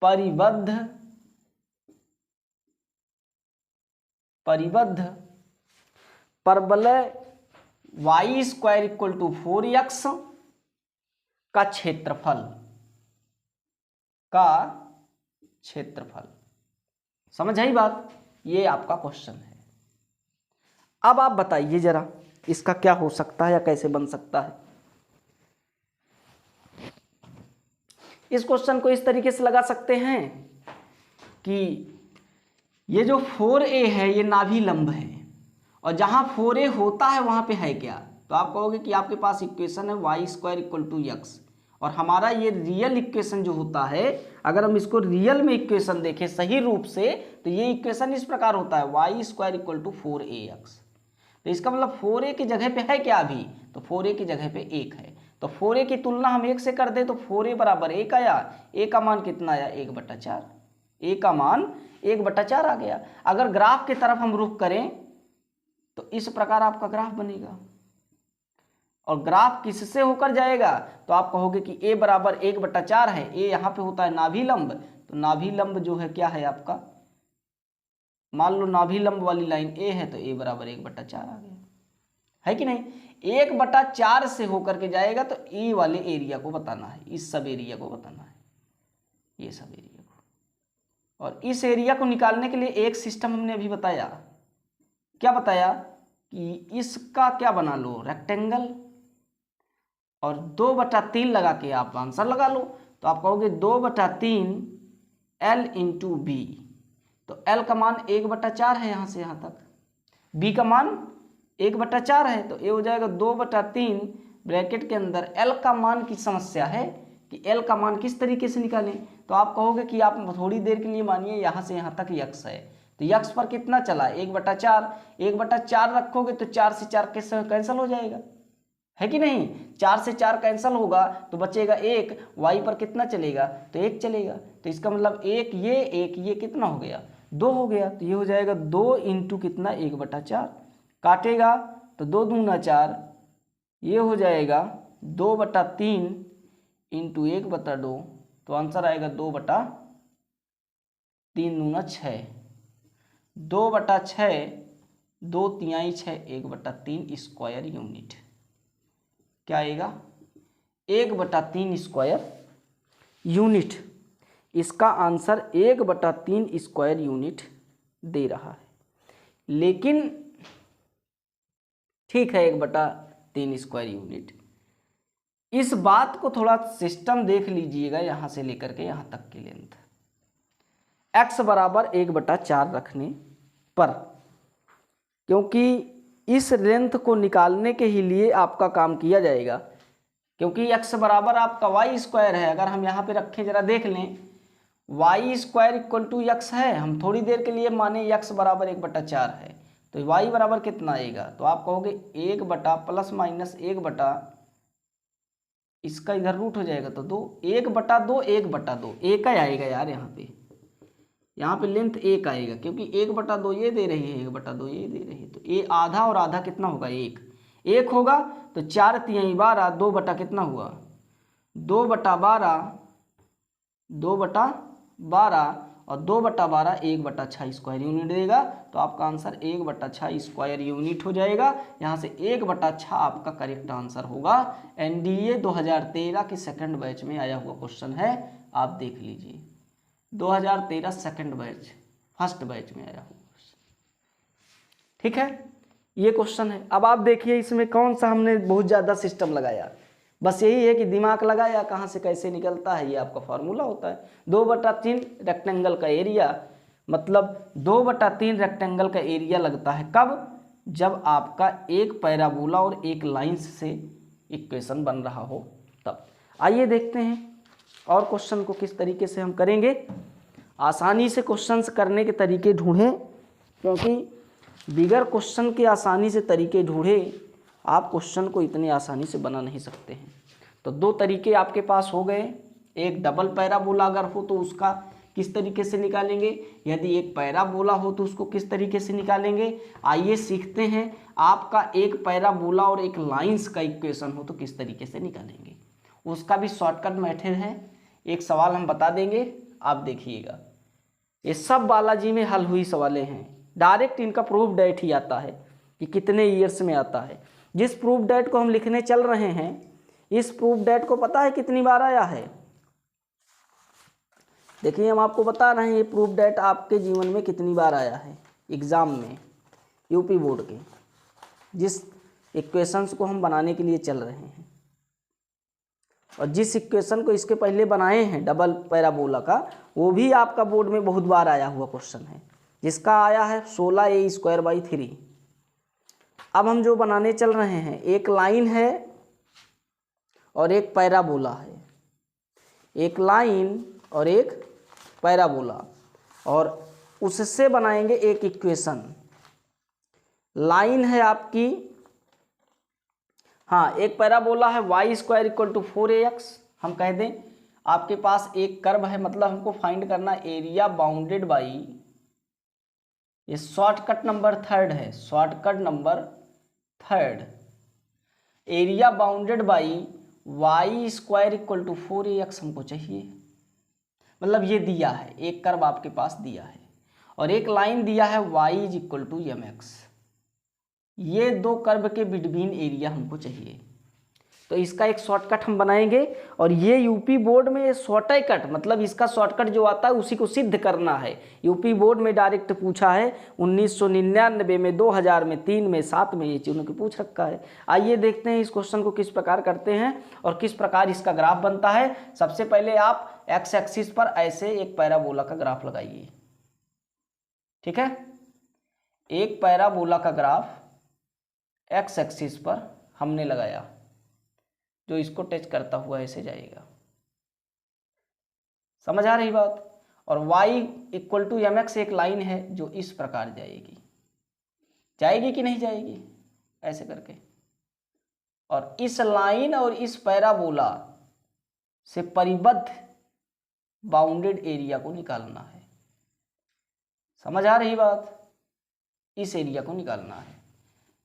परिबद्ध परवलय y² = 4x का क्षेत्रफल। समझ आई बात? ये आपका क्वेश्चन है। अब आप बताइए जरा इसका क्या हो सकता है या कैसे बन सकता है। इस क्वेश्चन को इस तरीके से लगा सकते हैं कि ये जो 4a है ये नाभिलंब है, और जहां 4a होता है वहां पे है क्या? तो आप कहोगे कि आपके पास इक्वेशन है y² = x, और हमारा ये रियल इक्वेशन जो होता है, अगर हम इसको रियल में इक्वेशन देखें सही रूप से, तो ये इक्वेशन इस प्रकार होता है y² = 4ax। तो इसका मतलब 4a की जगह पे है क्या अभी, तो 4a की जगह पे 1 है। तो 4a की तुलना हम 1 से कर दे तो 4a बराबर 1 आया। a का मान कितना आया, 1/4। a का मान 1/4 आ गया। अगर ग्राफ की तरफ हम रुख करें तो इस प्रकार आपका ग्राफ बनेगा, और ग्राफ किससे होकर जाएगा, तो आप कहोगे कि a बराबर 1/4 है। a यहाँ पे होता है नाभिलंब, तो नाभिलंब जो है क्या है आपका, मान लो नाभिलंब वाली लाइन a है, तो a बराबर 1/4 आ गया, है कि नहीं। 1/4 से होकर के जाएगा तो ए वाले एरिया को बताना है, इस सब एरिया को बताना है, ये सब एरिया को। और इस एरिया को निकालने के लिए एक सिस्टम हमने अभी बताया, क्या बताया कि इसका क्या बना लो, रेक्टेंगल, और 2/3 लगा के आप आंसर लगा लो। तो आप कहोगे 2/3 L इंटू बी, तो L का मान 1/4 है यहाँ से यहाँ तक, B का मान 1/4 है, तो ये हो जाएगा 2/3 ब्रैकेट के अंदर L का मान की समस्या है कि L का मान किस तरीके से निकालें। तो आप कहोगे कि आप थोड़ी देर के लिए मानिए यहाँ से यहाँ तक यक्स है, तो यक्स पर कितना चला, 1/4, 1/4 रखोगे तो 4 से 4 कैंसिल हो जाएगा, है कि नहीं। 4 से 4 कैंसिल होगा तो बचेगा 1, y पर कितना चलेगा, तो 1 चलेगा। तो इसका मतलब 1 ये कितना हो गया, 2 हो गया। तो ये हो जाएगा 2 इंटू कितना, 1/4, काटेगा तो 2 दूना 4, ये हो जाएगा 2/3 इंटू 1/2, तो आंसर आएगा 2/3 दूना 6, 2/6, 2 तिहाई 6, 1/3 स्क्वायर यूनिट, क्या आएगा, 1/3 स्क्वायर यूनिट। इसका आंसर 1/3 स्क्वायर यूनिट दे रहा है। लेकिन ठीक है 1/3 स्क्वायर यूनिट, इस बात को थोड़ा सिस्टम देख लीजिएगा, यहां से लेकर के यहां तक की लेंथ, x बराबर 1/4 रखने पर, क्योंकि इस लेंथ को निकालने के ही लिए आपका काम किया जाएगा, क्योंकि x बराबर आपका y स्क्वायर है। अगर हम यहाँ पे रखें जरा देख लें, y square equal to x है, हम थोड़ी देर के लिए माने x बराबर 1/4 है, तो y बराबर कितना आएगा, तो आप कहोगे 1 बटा प्लस माइनस 1/, इसका इधर रूट हो जाएगा तो 2, 1/2, 1/2, एक ही आएगा यार, यहाँ पे लेंथ 1 आएगा, क्योंकि 1/2 ये दे रही है, 1/2 ये दे रही है, तो ये आधा और आधा कितना होगा, 1 होगा, तो 4 तिहाई 12, 2 बटा कितना हुआ, 2/12, 2/12, और 2/12 1/6 स्क्वायर यूनिट देगा। तो आपका आंसर 1/6 स्क्वायर यूनिट हो जाएगा। यहाँ से 1/6 आपका करेक्ट आंसर होगा। NDA 2013 के सेकंड बैच में आया हुआ क्वेश्चन है, आप देख लीजिए, 2013 सेकंड बैच, फर्स्ट बैच में आया हुआ, ठीक है, ये क्वेश्चन है। अब आप देखिए इसमें कौन सा हमने बहुत ज़्यादा सिस्टम लगाया, बस यही है कि दिमाग लगाया कहाँ से कैसे निकलता है, ये आपका फार्मूला होता है। 2/3 रेक्टेंगल का एरिया, मतलब 2/3 रेक्टेंगल का एरिया लगता है कब, जब आपका एक पैराबोला और एक लाइंस से इक्वेशन बन रहा हो तब। आइए देखते हैं और क्वेश्चन को किस तरीके से हम करेंगे। आसानी से क्वेश्चंस करने के तरीके ढूंढें, क्योंकि बिगर क्वेश्चन के आसानी से तरीके ढूंढे आप क्वेश्चन को इतनी आसानी से बना नहीं सकते हैं। तो 2 तरीके आपके पास हो गए, एक डबल पैराबोला अगर हो तो उसका किस तरीके से निकालेंगे, यदि एक पैराबोला हो तो उसको किस तरीके से निकालेंगे। आइए सीखते हैं, आपका एक पैराबोला और एक लाइंस का इक्वेशन हो तो किस तरीके से निकालेंगे, उसका भी शॉर्टकट मेथड है। एक सवाल हम बता देंगे, आप देखिएगा, ये सब बालाजी में हल हुई सवालें हैं, डायरेक्ट इनका प्रूफ डेट ही आता है कि कितने ईयर्स में आता है। जिस प्रूफ डेट को हम लिखने चल रहे हैं, इस प्रूफ डेट को पता है कितनी बार आया है, देखिए हम आपको बता रहे हैं ये प्रूफ डेट आपके जीवन में कितनी बार आया है एग्जाम में, यूपी बोर्ड के, जिस इक्वेशंस को हम बनाने के लिए चल रहे हैं, और जिस इक्वेशन को इसके पहले बनाए हैं डबल पैराबोला का, वो भी आपका बोर्ड में बहुत बार आया हुआ क्वेश्चन है, जिसका आया है 16a²/3। अब हम जो बनाने चल रहे हैं, एक लाइन है और एक पैराबोला है, एक लाइन और एक पैराबोला, और उससे बनाएंगे एक इक्वेशन। लाइन है आपकी, हाँ एक पैराबोला है y square equal to 4ax, हम कह दें आपके पास एक कर्व है, मतलब हमको फाइंड करना एरिया बाउंडेड बाई, ये शॉर्टकट नंबर थर्ड है, shortcut number third, area bounded by y square equal to 4ax हमको चाहिए। मतलब ये दिया है, एक कर्व आपके पास दिया है और एक लाइन दिया है y is equal to mx, ये दो कर्व के बिटवीन एरिया हमको चाहिए। तो इसका एक शॉर्टकट हम बनाएंगे और ये यूपी बोर्ड में शॉर्टकट, मतलब इसका शॉर्टकट जो आता है उसी को सिद्ध करना है। यूपी बोर्ड में डायरेक्ट पूछा है 1999 में, 2000 में, 3 में, 7 में, ये चीज़ों को पूछ रखा है। आइए देखते हैं इस क्वेश्चन को किस प्रकार करते हैं और किस प्रकार इसका ग्राफ बनता है। सबसे पहले आप एक्स एक्सिस पर ऐसे एक पैराबोला का ग्राफ लगाइए, ठीक है। एक पैराबोला का ग्राफ एक्स एक्सिस पर हमने लगाया, जो इसको टच करता हुआ ऐसे जाएगा, समझ आ रही बात। और y इक्वल टू mx एक लाइन है जो इस प्रकार जाएगी, जाएगी कि नहीं जाएगी, ऐसे करके। और इस लाइन और इस पैराबोला से परिबद्ध बाउंडेड एरिया को निकालना है, समझ आ रही बात, इस एरिया को निकालना है।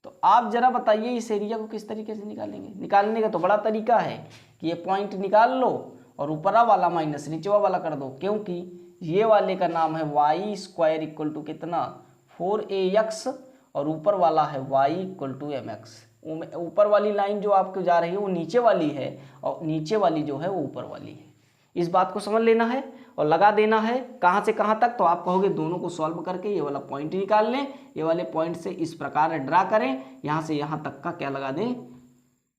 तो आप जरा बताइए इस एरिया को किस तरीके से निकालेंगे। निकालने का तो बड़ा तरीका है कि ये पॉइंट निकाल लो और ऊपरा वाला माइनस नीचवा वाला कर दो, क्योंकि ये वाले का नाम है y स्क्वायर इक्वल टू कितना 4ax और ऊपर वाला है y इक्वल टू mx। ऊपर वाली लाइन जो आपको जा रही है वो नीचे वाली है और नीचे वाली जो है वो ऊपर वाली है। इस बात को समझ लेना है और लगा देना है कहाँ से कहाँ तक। तो आप कहोगे दोनों को सॉल्व करके ये वाला पॉइंट निकाल लें, ये वाले पॉइंट से इस प्रकार ड्रा करें, यहाँ से यहाँ तक का क्या लगा दें,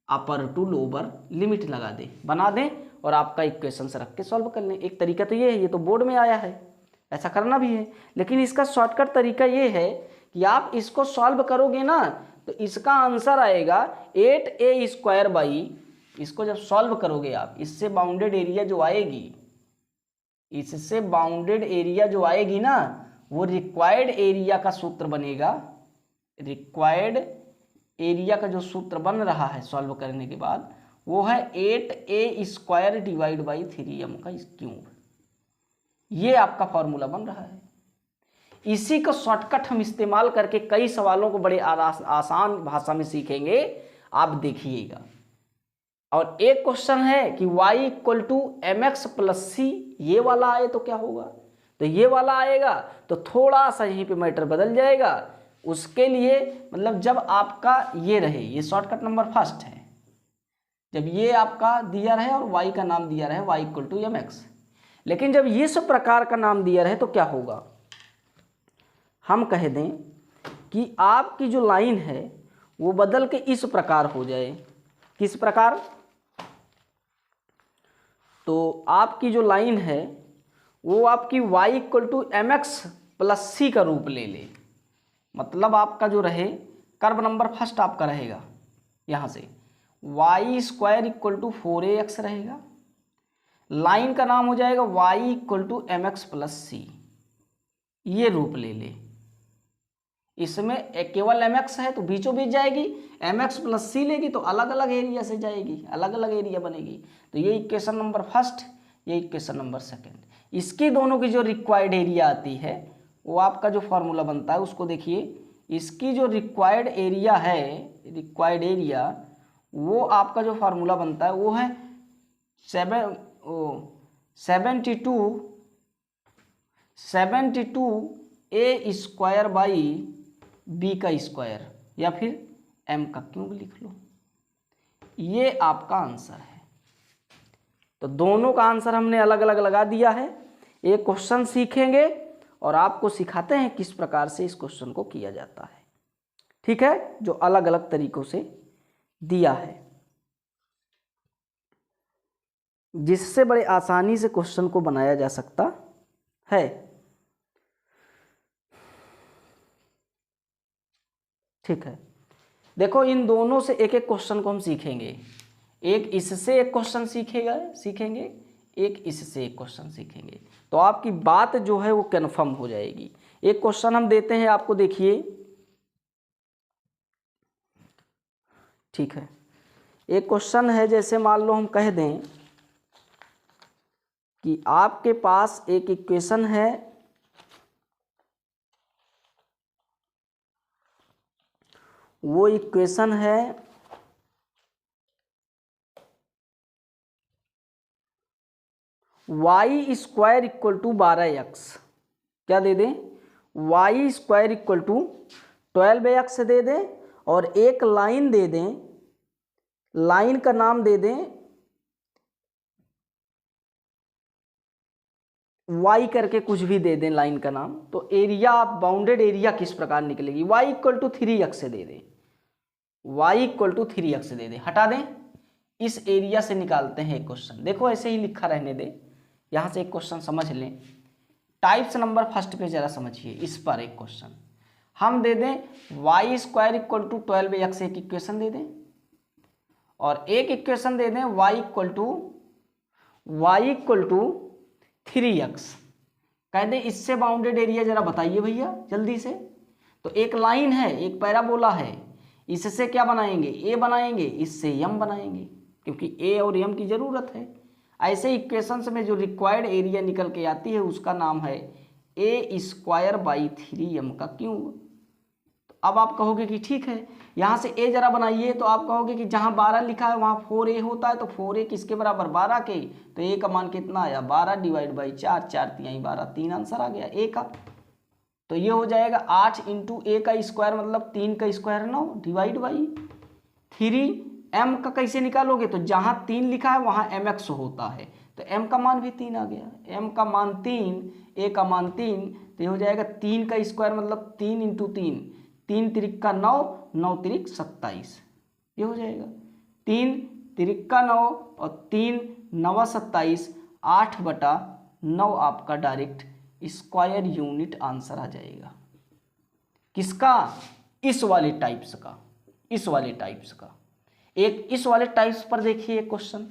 अपर टू लोअर लिमिट लगा दें, बना दें और आपका इक्वेशन से रख के सॉल्व कर लें। एक तरीका तो ये है, ये तो बोर्ड में आया है, ऐसा करना भी है। लेकिन इसका शॉर्टकट तरीका ये है कि आप इसको सॉल्व करोगे ना तो इसका आंसर आएगा 8a स्क्वायर बाई, इसको जब सॉल्व करोगे आप, इससे बाउंडेड एरिया जो आएगी, इससे बाउंडेड एरिया जो आएगी ना वो रिक्वायर्ड एरिया का सूत्र बनेगा। रिक्वायर्ड एरिया का जो सूत्र बन रहा है सॉल्व करने के बाद वो है 8a square divide by 3m का क्यूब। ये आपका फॉर्मूला बन रहा है। इसी का शॉर्टकट हम इस्तेमाल करके कई सवालों को बड़े आसान भाषा में सीखेंगे, आप देखिएगा। और एक क्वेश्चन है कि y equal to mx plus c, ये वाला आए तो क्या होगा, तो ये वाला आएगा तो थोड़ा सा यहीं पे मैटर बदल जाएगा। उसके लिए मतलब जब आपका ये रहे, ये शॉर्टकट नंबर फर्स्ट है, जब ये आपका दिया रहे और y का नाम दिया रहे y इक्वल टू mx, लेकिन जब ये सब प्रकार का नाम दिया रहे तो क्या होगा, हम कह दें कि आपकी जो लाइन है वो बदल के इस प्रकार हो जाए। किस प्रकार, तो आपकी जो लाइन है वो आपकी y equal to mx plus c का रूप ले ले। मतलब आपका जो रहे कर्व नंबर फर्स्ट आपका रहेगा यहाँ से y square equal to 4ax रहेगा, लाइन का नाम हो जाएगा y equal to mx plus c, ये रूप ले ले। इसमें केवल mx है तो बीचों बीच जाएगी, mx प्लस सी लेगी तो अलग अलग एरिया से जाएगी, अलग अलग एरिया बनेगी। तो ये इक्वेशन नंबर फर्स्ट, ये इक्वेशन नंबर सेकंड, इसकी दोनों की जो रिक्वायर्ड एरिया आती है वो आपका जो फॉर्मूला बनता है उसको देखिए। इसकी जो रिक्वायर्ड एरिया है, रिक्वायर्ड एरिया, वो आपका जो फार्मूला बनता है वो है 72a स्क्वायर बाई b का स्क्वायर या फिर m का क्यूब लिख लो। ये आपका आंसर है। तो दोनों का आंसर हमने अलग अलग लगा दिया है। एक क्वेश्चन सीखेंगे और आपको सिखाते हैं किस प्रकार से इस क्वेश्चन को किया जाता है, ठीक है, जो अलग अलग तरीकों से दिया है, जिससे बड़े आसानी से क्वेश्चन को बनाया जा सकता है। ठीक है, देखो इन दोनों से एक एक क्वेश्चन को हम सीखेंगे। एक इससे एक क्वेश्चन सीखेंगे, एक इससे एक क्वेश्चन सीखेंगे, तो आपकी बात जो है वो कन्फर्म हो जाएगी। एक क्वेश्चन हम देते हैं आपको, देखिए ठीक है, एक क्वेश्चन है, जैसे मान लो हम कह दें कि आपके पास एक इक्वेशन है, वो इक्वेशन है y square equal to 12x, क्या दे दें, y square equal to 12x दे दें, और एक लाइन दे दें, लाइन का नाम दे दें y करके कुछ भी दे दें लाइन का नाम। तो एरिया, आप बाउंडेड एरिया किस प्रकार निकलेगी, y इक्वल टू 3x से दे दें, y इक्वल टू 3x से दे दें, हटा दें, इस एरिया से निकालते हैं एक क्वेश्चन। देखो ऐसे ही लिखा रहने दे, यहाँ से एक क्वेश्चन समझ लें। टाइप्स नंबर फर्स्ट पे जरा समझिए, इस पर एक क्वेश्चन हम दे दें Y square equal to 12x, एक इक्वेशन दे दें, और एक इक्वेशन दे दें y इक्वल टू 3x, कह दें इससे बाउंडेड एरिया जरा बताइए भैया जल्दी से। तो एक लाइन है, एक पैराबोला है, इससे क्या बनाएंगे, a बनाएंगे, इससे m बनाएंगे, क्योंकि a और m की जरूरत है। ऐसे इक्वेशंस में जो रिक्वायर्ड एरिया निकल के आती है उसका नाम है a स्क्वायर बाई 3m का क्यूब। तो अब आप कहोगे कि ठीक है, यहाँ से a जरा बनाइए, तो आप कहोगे कि जहाँ 12 लिखा है वहाँ 4a होता है, तो 4a किसके बराबर, 12 के, तो a का मान कितना आया, 12 डिवाइड बाई 4, 4 तिहाई 12, 3 आंसर आ गया a का। तो ये हो जाएगा 8 इंटू a का स्क्वायर मतलब 3 का स्क्वायर 9 डिवाइड बाई 3m का कैसे निकालोगे, तो जहाँ 3 लिखा है वहाँ mx होता है, तो m का मान भी 3 आ गया, m का मान 3, a का मान 3, तो ये हो जाएगा 3 का स्क्वायर मतलब 3 इंटू 3, 3 तिरिक्का 9, 9 तिरिक 27, ये हो जाएगा 3 तिरिक्का 9 और 3 9 27, 8/9 आपका डायरेक्ट स्क्वायर यूनिट आंसर आ जाएगा। किसका, इस वाले टाइप्स का, इस वाले टाइप्स का। एक इस वाले टाइप्स पर देखिए क्वेश्चन,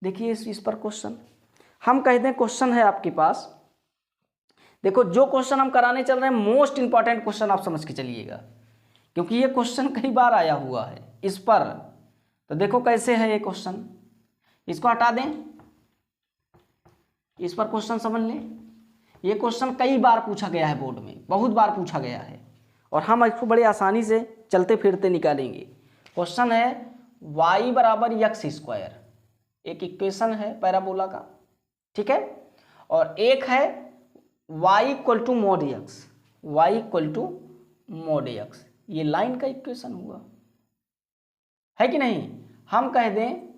देखिए इस पर क्वेश्चन हम कहते हैं, क्वेश्चन है आपके पास, देखो जो क्वेश्चन हम कराने चल रहे हैं मोस्ट इंपॉर्टेंट क्वेश्चन आप समझ के चलिएगा, क्योंकि ये क्वेश्चन कई बार आया हुआ है इस पर। तो देखो कैसे है ये क्वेश्चन, इसको हटा दें, इस पर क्वेश्चन समझ लें। ये क्वेश्चन कई बार पूछा गया है बोर्ड में, बहुत बार पूछा गया है, और हम इसको बड़े आसानी से चलते फिरते निकालेंगे। क्वेश्चन है y बराबर x स्क्वायर, एक इक्वेशन है पैराबोला का, ठीक है, और एक है y equal to mode x, y equal to mode x, ये लाइन का इक्वेशन हुआ है कि नहीं। हम कह दें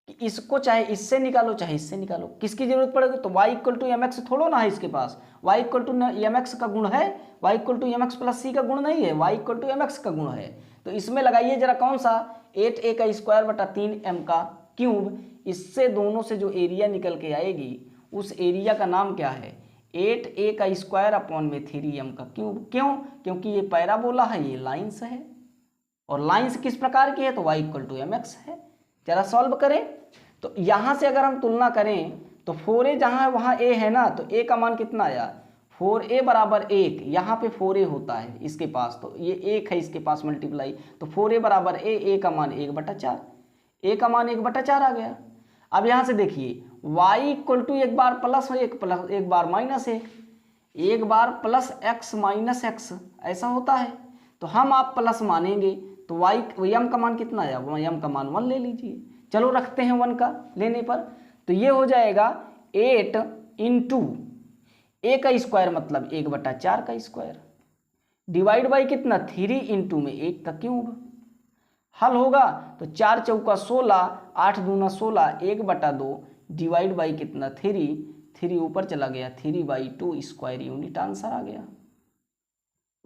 कि इसको चाहे इससे निकालो चाहे इससे निकालो, किसकी जरूरत पड़ेगी, तो y इक्वल टू mx थोड़ो ना है इसके पास, y इक्वल टू mx का गुण है, y equal to mx plus c का गुण नहीं है, y इक्वल टू mx का गुण है। तो इसमें लगाइए जरा कौन सा, 8a का स्क्वायर बटा 3m का क्यूब, इससे दोनों से जो एरिया निकल के आएगी उस एरिया का नाम क्या है, 8a का स्क्वायर अपॉन में 3m का क्यूब। क्यों, क्योंकि ये पैराबोला है, ये लाइन्स है, और लाइन्स किस प्रकार की है, तो y इक्वल टू mx है। जरा सॉल्व करें, तो यहाँ से अगर हम तुलना करें तो 4a जहाँ है वहाँ a है ना, तो a का मान कितना आया, 4a बराबर 1, यहाँ पे 4a होता है इसके पास, तो ये 1 है इसके पास मल्टीप्लाई, तो 4a बराबर a का मान 1/4, a का मान 1/4 आ गया। अब यहाँ से देखिए y इक्वल टू एक बार प्लस एक बार माइनस 1, एक बार प्लस x माइनस x ऐसा होता है, तो हम आप प्लस मानेंगे तो m का मान कितना आया, m का मान 1 ले लीजिए, चलो रखते हैं 1 का लेने पर, तो ये हो जाएगा 8 इंटू a का स्क्वायर मतलब 1/4 का स्क्वायर डिवाइड बाई कितना, 3 इंटू में 1 का क्यूब। हल होगा तो 4 चौका 16, 8 दूना 16, 1/2 डिवाइड बाई कितना 3 ऊपर चला गया, 3/2 स्क्वायर यूनिट आंसर आ गया,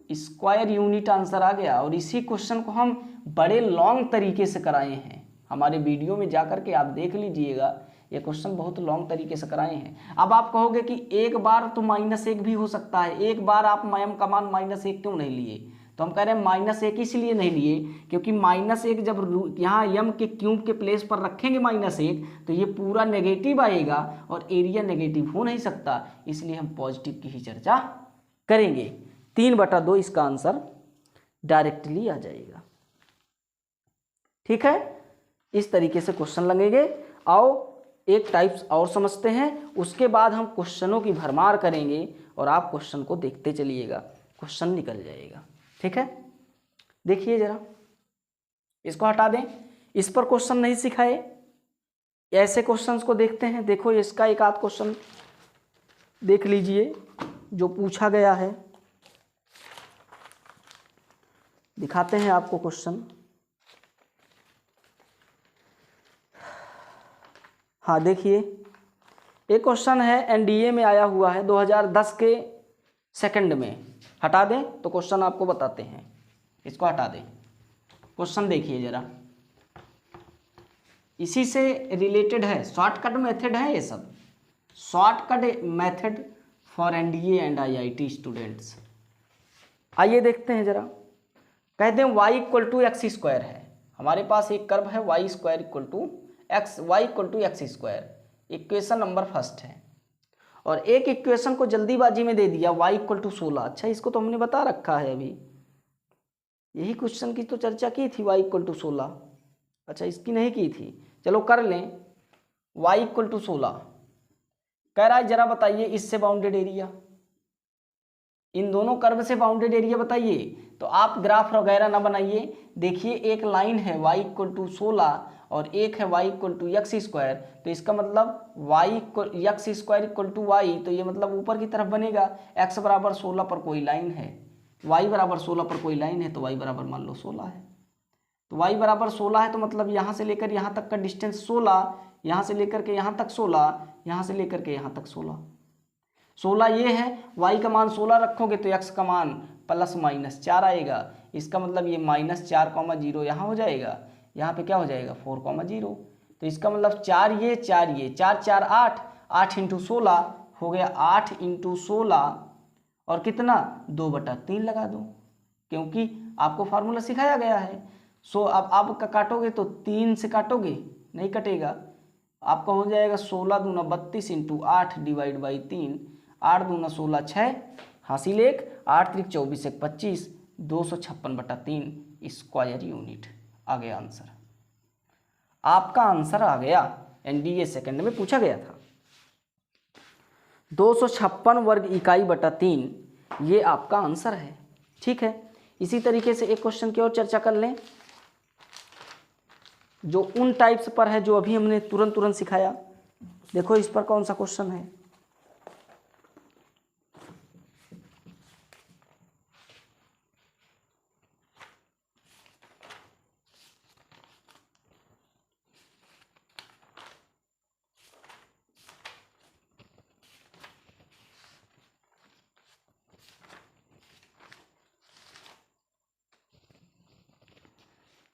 स्क्वायर यूनिट आंसर आ गया। और इसी क्वेश्चन को हम बड़े लॉन्ग तरीके से कराए हैं, हमारे वीडियो में जाकर के आप देख लीजिएगा, ये क्वेश्चन बहुत लॉन्ग तरीके से कराए हैं। अब आप कहोगे कि एक बार तो -1 भी हो सकता है, एक बार आप m का मान -1 क्यों नहीं लिए, तो हम कह रहे हैं -1 इसलिए नहीं लिए क्योंकि -1 जब यहाँ m के क्यूब के प्लेस पर रखेंगे -1 तो ये पूरा नेगेटिव आएगा और एरिया नेगेटिव हो नहीं सकता, इसलिए हम पॉजिटिव की ही चर्चा करेंगे। 3/2 इसका आंसर डायरेक्टली आ जाएगा। ठीक है, इस तरीके से क्वेश्चन लगेंगे। आओ एक टाइप्स और समझते हैं, उसके बाद हम क्वेश्चनों की भरमार करेंगे और आप क्वेश्चन को देखते चलिएगा, क्वेश्चन निकल जाएगा। ठीक है, देखिए जरा, इसको हटा दें, इस पर क्वेश्चन नहीं सिखाए, ऐसे क्वेश्चंस को देखते हैं। देखो इसका एक आध क्वेश्चन देख लीजिए जो पूछा गया है, दिखाते हैं आपको क्वेश्चन। हाँ देखिए, एक क्वेश्चन है एनडीए में आया हुआ है 2010 के सेकंड में। हटा दें तो क्वेश्चन आपको बताते हैं, इसको हटा दें। क्वेश्चन देखिए जरा, इसी से रिलेटेड है, शॉर्टकट मेथड है ये सब, shortcut method for NDA and IIT students. आइए देखते हैं जरा। कहते हैं y equal to X square है, हमारे पास एक कर्व है y square equal to X, Y equal to X square, equation number first है। और एक इक्वेशन को जल्दीबाजी में दे दिया y इक्वल टू 16। अच्छा, इसको तो हमने बता रखा है अभी, यही क्वेश्चन की तो चर्चा की थी, y इक्वल टू 16। अच्छा, इसकी नहीं की थी, चलो कर लें। y इक्वल टू 16 कह रहा है, जरा बताइए इससे बाउंडेड एरिया, इन दोनों कर्व से बाउंडेड एरिया बताइए। तो आप ग्राफ वगैरह ना बनाइए, देखिए एक लाइन है y इक्वल टू 16 और एक है y equal to X square, तो इसका मतलब y equal X square equal to Y, तो ये मतलब ऊपर की तरफ बनेगा। x बराबर 16 पर कोई लाइन है, y बराबर 16 पर कोई लाइन है, तो y बराबर मान लो 16 है। तो y बराबर 16 है, तो मतलब यहाँ से लेकर यहाँ तक का डिस्टेंस 16, यहाँ से लेकर के यहाँ तक 16, यहाँ से लेकर के यहाँ तक 16 ये है। y का मान 16 रखोगे तो x का मान प्लस माइनस 4 आएगा, इसका मतलब ये -4,0 यहाँ हो जाएगा, यहाँ पे क्या हो जाएगा 4,0। तो इसका मतलब 4 ये 4 4 8, 8 इंटू 16 हो गया, 8 इंटू 16 और कितना 2/3 लगा दो, क्योंकि आपको फार्मूला सिखाया गया है। सो अब आप काटोगे तो 3 से काटोगे, नहीं कटेगा, आपका हो जाएगा 16 दूना 32 इंटू 8 डिवाइड बाई 3, 8 दूना 16 6, हासिल 1, 8 त्रिक 24 1 25, 256/3 स्क्वायर यूनिट आ गया आंसर। आपका आंसर आ गया, एनडीए सेकंड में पूछा गया था, 256 वर्ग इकाई बटा 3, ये आपका आंसर है। ठीक है, इसी तरीके से एक क्वेश्चन की और चर्चा कर लें, जो उन टाइप्स पर है जो अभी हमने तुरंत सिखाया। देखो इस पर कौन सा क्वेश्चन है,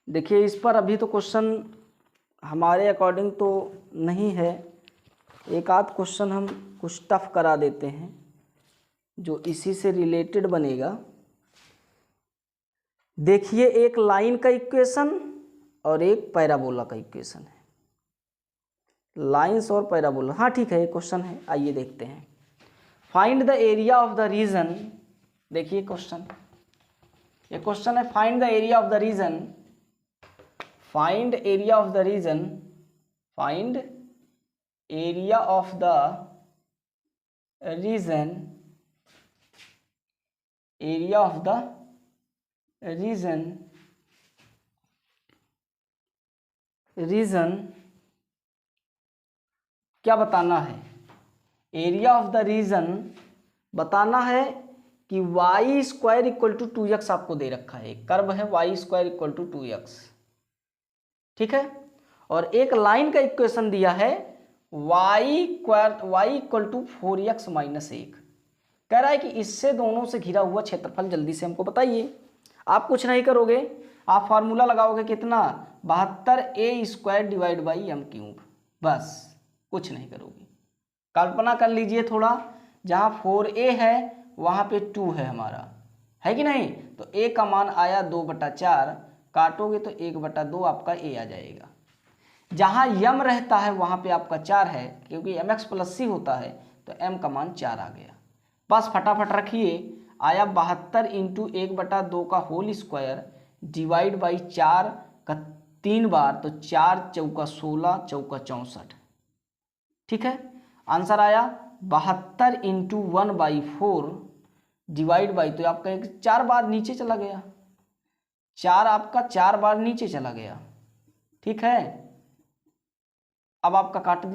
देखिए इस पर अभी तो क्वेश्चन हमारे अकॉर्डिंग तो नहीं है, एक आध क्वेश्चन हम कुछ टफ करा देते हैं जो इसी से रिलेटेड बनेगा। देखिए एक लाइन का इक्वेशन और एक पैराबोला का इक्वेशन है, लाइंस और पैराबोला। हाँ ठीक है, एक क्वेश्चन है, आइए देखते हैं। Find the area of the region, देखिए क्वेश्चन, ये क्वेश्चन है find the area of the region, find area of the region, find area of the region, area of the region, region क्या बताना है, एरिया ऑफ द रीजन बताना है कि Y square equal to 2x आपको दे रखा है, कर्व है Y square equal to 2x, ठीक है। और एक लाइन का इक्वेशन दिया है Y equal to 4x minus 1, कह रहा है कि इससे दोनों से घिरा हुआ क्षेत्रफल जल्दी से हमको बताइए। आप कुछ नहीं करोगे, आप फार्मूला लगाओगे कितना 72a² divide by m cube, बस कुछ नहीं करोगे। कल्पना कर लीजिए थोड़ा, जहाँ 4a है वहाँ पे 2 है हमारा, है कि नहीं, तो a का मान आया 2/4, काटोगे तो 1/2 आपका a आ जाएगा। जहाँ m रहता है वहाँ पे आपका 4 है, क्योंकि mx प्लस c होता है, तो m का मान 4 आ गया। बस फटाफट रखिए, आया 72 इंटू 1/2 का होल स्क्वायर डिवाइड बाई 4 का 3 बार, तो 4 चौका 16 चौका 64। ठीक है, आंसर आया 72 इंटू 1/4 डिवाइड बाई, तो आपका एक 4 बार नीचे चला गया, 4 आपका 4 बार नीचे चला गया। ठीक है, अब आपका काट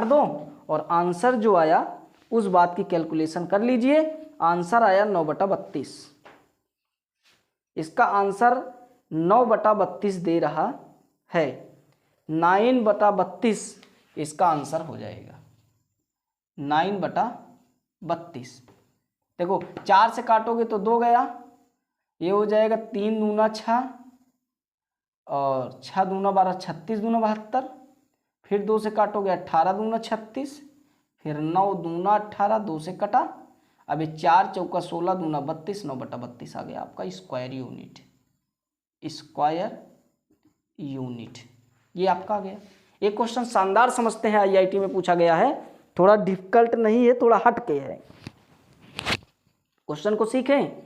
दो और आंसर जो आया उस बात की कैलकुलेशन कर लीजिए। आंसर आया 9/32। इसका आंसर 9/32 दे रहा है। 9/32 इसका आंसर हो जाएगा, 9/32। देखो 4 से काटोगे तो 2 गया, ये हो जाएगा 3 दूना 6 और 6 दूना 12, 36 दूना 72। फिर 2 से काटोगे 18 दूना 36, फिर 9 दूना 18, 2 से कटा। अब ये 4 चौका 16 दूना 32, 9/32 आ गया आपका स्क्वायर यूनिट। ये आपका आ गया। एक क्वेश्चन शानदार समझते हैं, आईआईटी में पूछा गया है, थोड़ा डिफिकल्ट नहीं है, थोड़ा हटके है। क्वेश्चन को सीखें,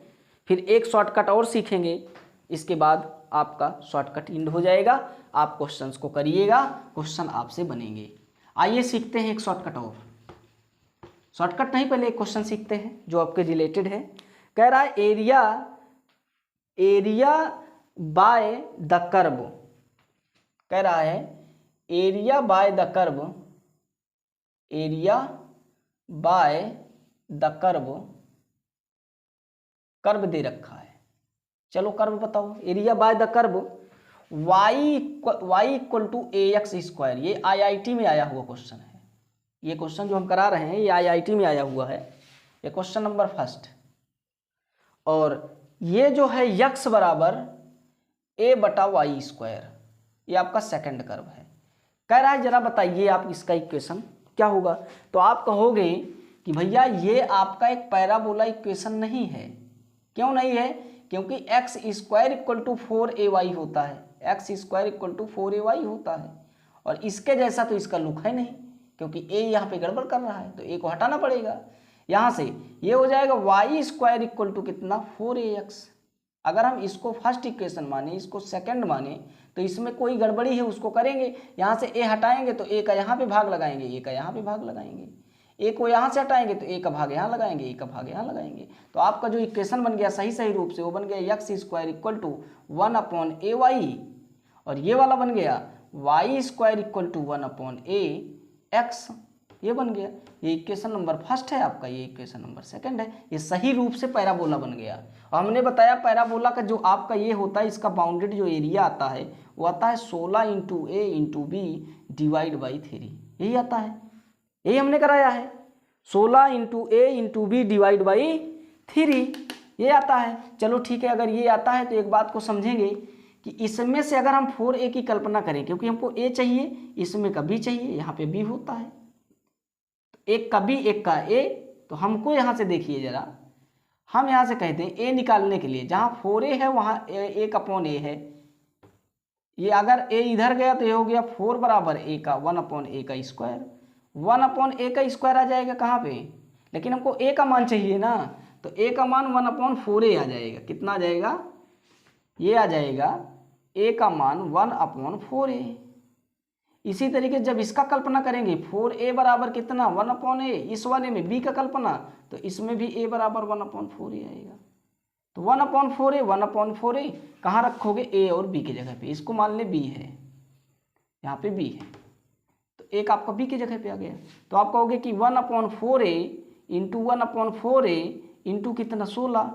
फिर एक शॉर्टकट और सीखेंगे, इसके बाद आपका शॉर्टकट इंड हो जाएगा। आप क्वेश्चंस को करिएगा, क्वेश्चन आपसे बनेंगे। आइए सीखते हैं एक शॉर्टकट और। शॉर्टकट नहीं, पहले एक क्वेश्चन सीखते हैं जो आपके रिलेटेड है। कह रहा है एरिया बाय द कर्व। कह रहा है area by the curve, area by the curve दे रखा है। चलो कर्व बताओ। Area by the curve y equal to ax²। ये आईआईटी में आया हुआ क्वेश्चन है। ये क्वेश्चन जो हम करा रहे हैं ये आईआईटी में आया हुआ है। ये क्वेश्चन नंबर 1। और ये जो है x बराबर a/y², ये आपका सेकंड कर्व है। कह रहा है जरा बताइए आप इसका इक्वेशन क्या होगा। तो आप कहोगे कि भैया ये आपका एक पैराबोला इक्वेशन नहीं है। क्यों नहीं है? क्योंकि x² इक्वल टू 4ay होता है, x² इक्वल टू 4ay होता है। और इसके जैसा तो इसका लुक है नहीं, क्योंकि a यहाँ पे गड़बड़ कर रहा है, तो a को हटाना पड़ेगा यहाँ से। ये हो जाएगा y² इक्वल टू कितना, 4ax। अगर हम इसको फर्स्ट इक्वेशन माने, इसको सेकंड माने, तो इसमें कोई गड़बड़ी है उसको करेंगे। यहाँ से a हटाएंगे तो a का यहाँ पे भाग लगाएंगे, a का यहाँ पे भाग लगाएंगे। a को यहाँ से हटाएंगे तो a का भाग यहाँ लगाएंगे, a का भाग यहाँ लगाएंगे। तो आपका जो इक्वेशन बन गया सही रूप से, वो बन गया x² इक्वल टू 1/ay, और ये वाला बन गया y² इक्वल टू 1/ax। ये बन गया। ये इक्वेशन नंबर 1 है आपका, ये इक्वेशन नंबर 2 है। ये सही रूप से पैराबोला बन गया। और हमने बताया पैराबोला का जो आपका ये होता है, इसका बाउंडेड जो एरिया आता है वो आता है 16 into a into b divide by 3। यही आता है, यही हमने कराया है। 16 into a into b divide by 3 ये आता है। चलो ठीक है, अगर ये आता है तो एक बात को समझेंगे कि इसमें से अगर हम 4a की कल्पना करें, क्योंकि हमको a चाहिए, इसमें का b चाहिए, यहाँ पे b होता है, तो एक का b एक का a। तो हमको यहाँ से देखिए जरा, हम यहाँ से कहते हैं a निकालने के लिए, जहाँ 4a है वहाँ a/a है। ये अगर a इधर गया तो ये हो गया 4 बराबर a का 1/a का स्क्वायर। 1/a का स्क्वायर आ जाएगा कहाँ पे, लेकिन हमको a का मान चाहिए ना, तो a का मान 1/4a आ जाएगा। कितना आ जाएगा? ये आ जाएगा a का मान 1/4a। इसी तरीके जब इसका कल्पना करेंगे, 4a बराबर कितना, 1/a, इस वाले में b का कल्पना, तो इसमें भी a बराबर 1/4a आएगा। तो 1/4a 1/4a कहाँ रखोगे, a और b की जगह पे। इसको मान ले b है, यहाँ पे b है, तो एक आपका b की जगह पे आ गया। तो आप कहोगे कि 1/4a इंटू 1/4a इंटू कितना, 16,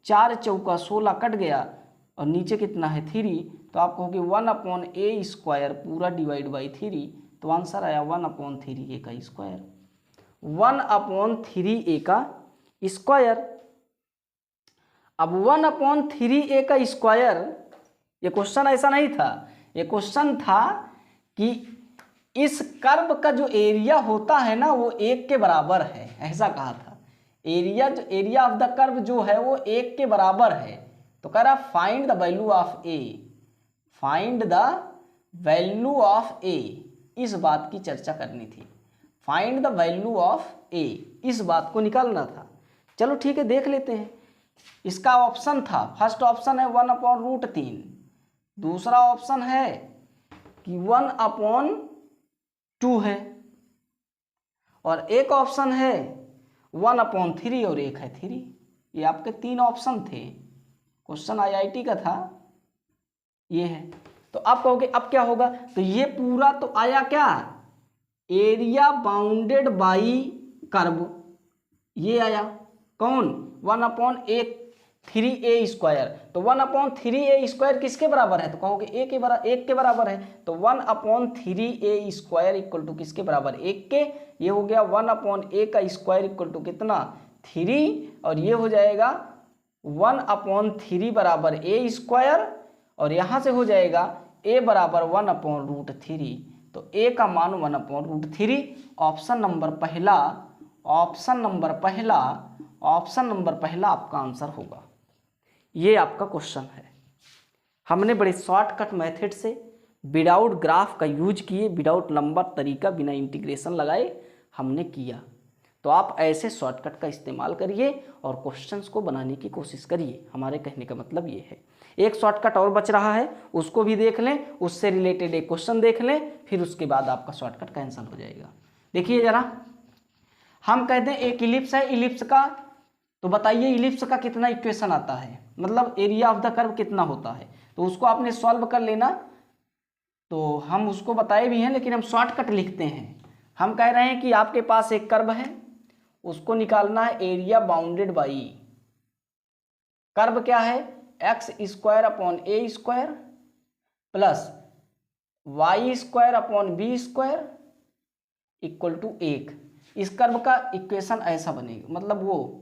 4 चौका 16 कट गया, और नीचे कितना है 3, तो आप कहोगे 1/a² पूरा डिवाइड बाई 3। तो आंसर आया 1/3a का स्क्वायर, 1/3a का स्क्वायर। अब 1/3a का स्क्वायर, ये क्वेश्चन ऐसा नहीं था, ये क्वेश्चन था कि इस कर्व का जो एरिया होता है ना वो 1 के बराबर है, ऐसा कहा था। एरिया ऑफ द कर्व जो है वो 1 के बराबर है। तो कह रहा find the value of a, find the value of a, इस बात की चर्चा करनी थी। Find the value of a, इस बात को निकालना था। चलो ठीक है, देख लेते हैं। इसका ऑप्शन था, फर्स्ट ऑप्शन है 1/√3, दूसरा ऑप्शन है कि 1/2 है, और एक ऑप्शन है 1/3 और एक है 3। ये आपके 3 ऑप्शन थे, क्वेश्चन IIT का था, ये है। तो आप कहोगे अब क्या होगा, तो ये पूरा तो आया क्या, एरिया बाउंडेड बाई कर्व, ये आया कौन 1/3a²। तो 1/3a² किसके बराबर है, तो कहोगे एक के बराबर है। तो 1/3a² इक्वल टू किसके बराबर, 1 के। ये हो गया 1/a² इक्वल टू कितना 3, और ये हो जाएगा 1/3 बराबर a², और यहाँ से हो जाएगा a बराबर 1/√3। तो a का मान 1/√3। ऑप्शन नंबर पहला आपका आंसर होगा। ये आपका क्वेश्चन है। हमने बड़े शॉर्टकट मेथड से विदाउट ग्राफ का यूज किए, विदाउट नंबर तरीका, बिना इंटीग्रेशन लगाए हमने किया। तो आप ऐसे शॉर्टकट का इस्तेमाल करिए और क्वेश्चंस को बनाने की कोशिश करिए। हमारे कहने का मतलब ये है। एक शॉर्टकट और बच रहा है, उसको भी देख लें, उससे रिलेटेड एक क्वेश्चन देख लें, फिर उसके बाद आपका शॉर्टकट कैंसिल हो जाएगा। देखिए जरा, हम कहते हैं एक इलिप्स है, इलिप्स का तो बताइए इलिप्स का कितना इक्वेशन आता है, मतलब एरिया ऑफ द कर्व कितना होता है। तो उसको आपने सॉल्व कर लेना। तो हम उसको बताए भी हैं, लेकिन हम शॉर्टकट लिखते हैं। हम कह रहे हैं कि आपके पास एक कर्व है, उसको निकालना है एरिया बाउंडेड बाई कर्व क्या है, x² plus y² equal to 1। इस कर्व का इक्वेशन ऐसा बनेगा, मतलब वो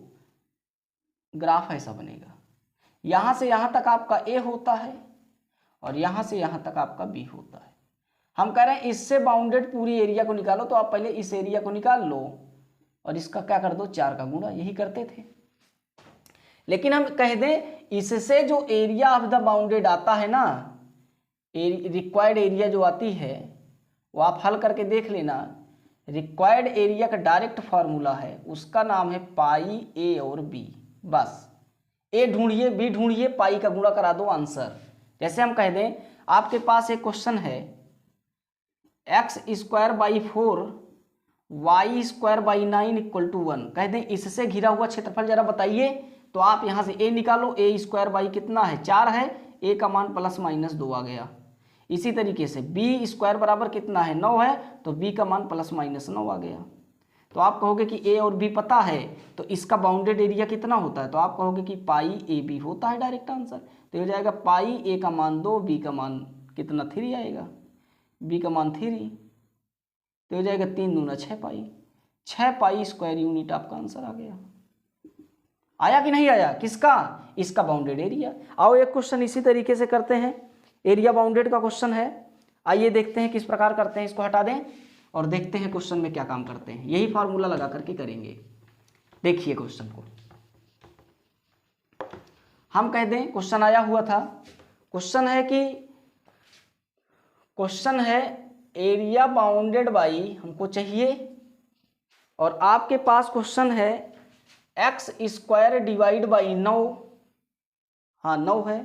ग्राफ ऐसा बनेगा। यहाँ से यहाँ तक आपका a होता है और यहाँ से यहाँ तक आपका b होता है। हम कह रहे हैं इससे बाउंडेड पूरी एरिया को निकालो, तो आप पहले इस एरिया को निकाल लो और इसका क्या कर दो 4 का गुणा, यही करते थे। लेकिन हम कह दें इससे जो एरिया ऑफ द बाउंडेड आता है ना, रिक्वायर्ड एरिया जो आती है, वो आप हल करके देख लेना। रिक्वायर्ड एरिया का डायरेक्ट फार्मूला है, उसका नाम है पाई a और b। बस a ढूंढिए, b ढूंढिए, पाई का गुणा करा दो, आंसर। जैसे हम कह दें आपके पास एक क्वेश्चन है x²/4 y²/9 इक्वल टू 1। कह दें इससे घिरा हुआ क्षेत्रफल जरा बताइए। तो आप यहाँ से a निकालो, a² कितना है 4 है, a का मान ±2 आ गया। इसी तरीके से b² बराबर कितना है 9 है, तो b का मान ±9 आ गया। तो आप कहोगे कि a और b पता है, तो इसका बाउंडेड एरिया कितना होता है, तो आप कहोगे कि पाई ab होता है डायरेक्ट आंसर। तो हो जाएगा पाई a का मान 2, b का मान कितना 3 आएगा, b का मान 3, तो हो जाएगा 3 दूना 6 पाई, 6 पाई स्क्वायर यूनिट आपका आंसर आ गया। आया कि नहीं आया, किसका, इसका बाउंडेड एरिया। आओ एक क्वेश्चन इसी तरीके से करते हैं, एरिया बाउंडेड का क्वेश्चन है। आइए देखते हैं किस प्रकार करते हैं, इसको हटा दें और देखते हैं क्वेश्चन में क्या काम करते हैं। यही फार्मूला लगा करके करेंगे। देखिए क्वेश्चन को हम कह दें क्वेश्चन आया हुआ था, क्वेश्चन है एरिया बाउंडेड बाई हमको चाहिए, और आपके पास क्वेश्चन है x² डिवाइड बाई 9, हाँ 9 है,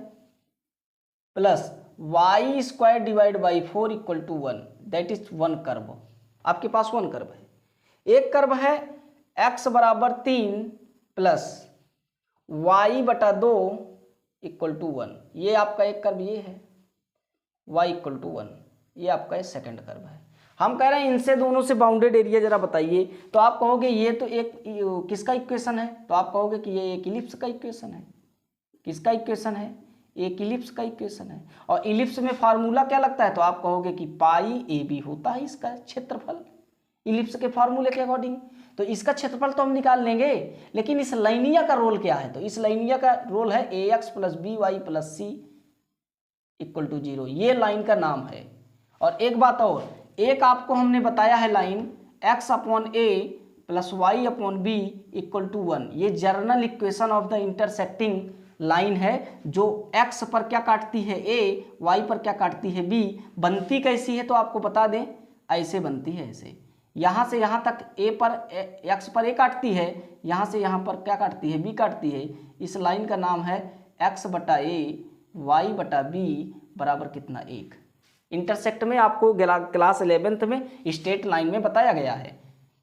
plus y² divide by 4 equal to 1, that is 1 curve. आपके पास 1 कर्व है। एक कर्व है x बराबर 3 प्लस y/2 इक्वल टू 1, ये आपका एक कर्व ये है, y इक्वल टू 1, ये आपका सेकंड कर्व है। हम कह रहे हैं इनसे दोनों से बाउंडेड एरिया जरा बताइए। तो आप कहोगे ये तो एक किसका इक्वेशन है, तो आप कहोगे कि ये एक इलिप्स का इक्वेशन है। किसका इक्वेशन है, एक इलिप्स का इक्वेशन है। और इलिप्स में फार्मूला क्या लगता है, तो आप कहोगे कि पाई ab होता है इसका क्षेत्रफल, इलिप्स के फार्मूले के अकॉर्डिंग। तो इसका क्षेत्रफल तो हम निकाल लेंगे, लेकिन इस लाइनिया का रोल क्या है, तो इस लाइनिया का रोल है ax + by + c equal to 0, ये लाइन का नाम है। और एक बात और, एक आपको हमने बताया है line x/a + y/b equal to 1, ये general equation of the intersecting line है, जो x पर क्या काटती है a, y पर क्या काटती है b। बनती कैसी है तो आपको बता दें, ऐसे बनती है, ऐसे यहाँ से यहाँ तक x पर a काटती है, यहाँ से यहाँ पर क्या काटती है b काटती है। इस लाइन का नाम है x/a y/b बराबर कितना 1। इंटरसेक्ट में आपको क्लास 11th में स्ट्रेट लाइन में बताया गया है।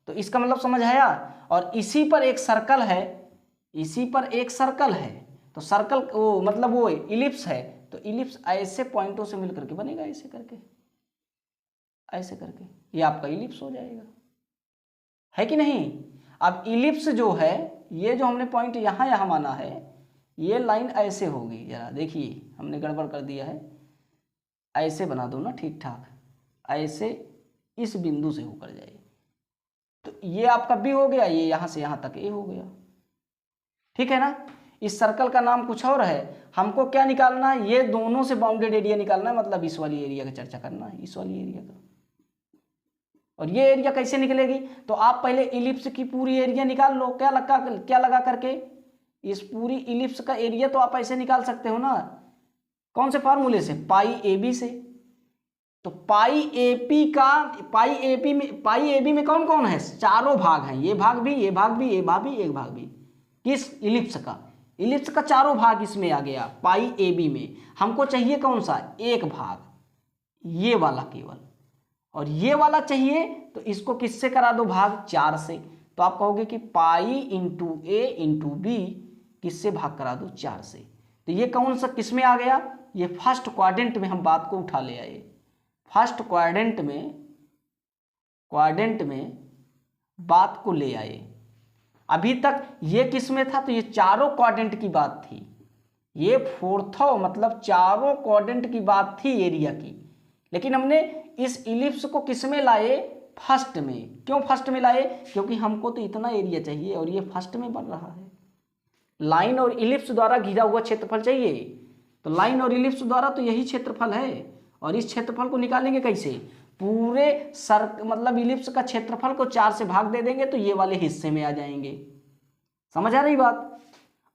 तो इसका मतलब समझ आया। और इसी पर एक सर्कल है, इसी पर एक सर्कल है, तो सर्कल वो मतलब वो इलिप्स है, तो इलिप्स ऐसे पॉइंटों से मिलकर के बनेगा, ऐसे करके, ऐसे करके ये आपका इलिप्स हो जाएगा, है कि नहीं। अब इलिप्स जो है, ये जो हमने पॉइंट यहाँ यहाँ माना है, ये लाइन ऐसे होगी, जरा देखिए हमने गड़बड़ कर दिया है, ऐसे बना दो ना ठीक ठाक, ऐसे इस बिंदु से होकर जाए, तो ये आपका बी हो गया, ये यहाँ से यहाँ तक ए हो गया, ठीक है ना। इस सर्कल का नाम कुछ और है, हमको क्या निकालना है, ये दोनों से बाउंडेड एरिया निकालना है, मतलब इस वाली एरिया का चर्चा करना है, इस वाली एरिया का। और ये एरिया कैसे निकलेगी, तो आप पहले इलिप्स की पूरी एरिया निकाल लो, क्या लगा करके, इस पूरी इलिप्स का एरिया तो आप ऐसे निकाल सकते हो ना, कौन से फार्मूले से, पाई ए बी से। तो पाई ए बी में कौन कौन है, चारों भाग हैं, ये भाग भी, ये भाग भी, ये भाग भी, एक भाग भी, किस इलिप्स का, इलिप्स का चारों भाग इसमें आ गया पाई ए बी में। हमको चाहिए कौन सा, एक भाग, ये वाला केवल, और ये वाला चाहिए, तो इसको किससे करा दो भाग, 4 से। तो आप कहोगे कि pi into A into B किससे भाग करा दो, 4 से। तो ये कौन सा किस में आ गया, ये फर्स्ट क्वाड्रेंट में हम बात को उठा ले आए, फर्स्ट क्वाड्रेंट में बात को ले आए। अभी तक ये किस में था, तो ये चारों क्वाड्रेंट की बात थी, ये फोर्थो मतलब चारों क्वाड्रेंट की बात थी एरिया की, लेकिन हमने इस इलिप्स को किस में लाए, फर्स्ट में। क्यों फर्स्ट में लाए, क्योंकि हमको तो इतना एरिया चाहिए और ये फर्स्ट में बन रहा है। लाइन और इलिप्स द्वारा घिरा हुआ क्षेत्रफल चाहिए, तो लाइन और इलिप्स द्वारा तो यही क्षेत्रफल है, और इस क्षेत्रफल को निकालेंगे कैसे, पूरे मतलब इलिप्स का क्षेत्रफल को 4 से भाग दे देंगे, तो ये वाले हिस्से में आ जाएंगे, समझ आ रही बात।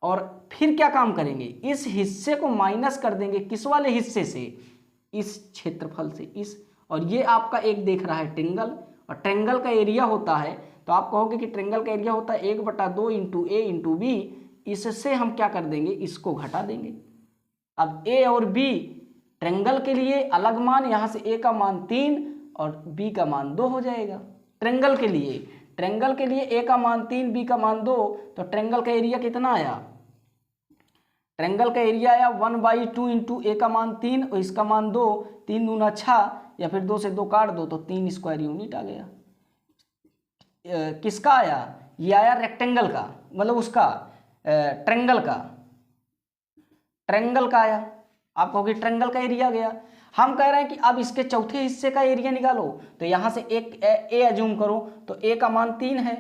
और फिर क्या काम करेंगे, इस हिस्से को माइनस कर देंगे, किस वाले हिस्से से, इस क्षेत्रफल से, इस, और ये आपका एक देख रहा है ट्रेंगल, और ट्रेंगल का एरिया होता है, तो आप कहोगे कि ट्रेंगल का एरिया होता है 1/2 इंटू ए इंटू बी, इससे हम क्या कर देंगे, इसको घटा देंगे। अब ए और बी ट्रेंगल के लिए अलग मान, यहाँ से ए का मान 3 और बी का मान 2 हो जाएगा। ट्रेंगल के लिए ए का मान 3, बी का मान 2, तो ट्रेंगल का एरिया कितना आया, ट्रेंगल का एरिया आया 1/2 इंटू ए का मान 3 और इसका मान 2, 3 दूना 6, या फिर 2 से 2 काट दो तो 3 स्क्वायर यूनिट आ गया। किसका आया, ये आया रेक्टेंगल का, मतलब उसका ट्रेंगल का आया। आप कहोगे ट्रेंगल का एरिया गया। हम कह रहे हैं कि अब इसके चौथे हिस्से का एरिया निकालो, तो यहाँ से एक ए एज्यूम करो, तो ए का मान 3 है,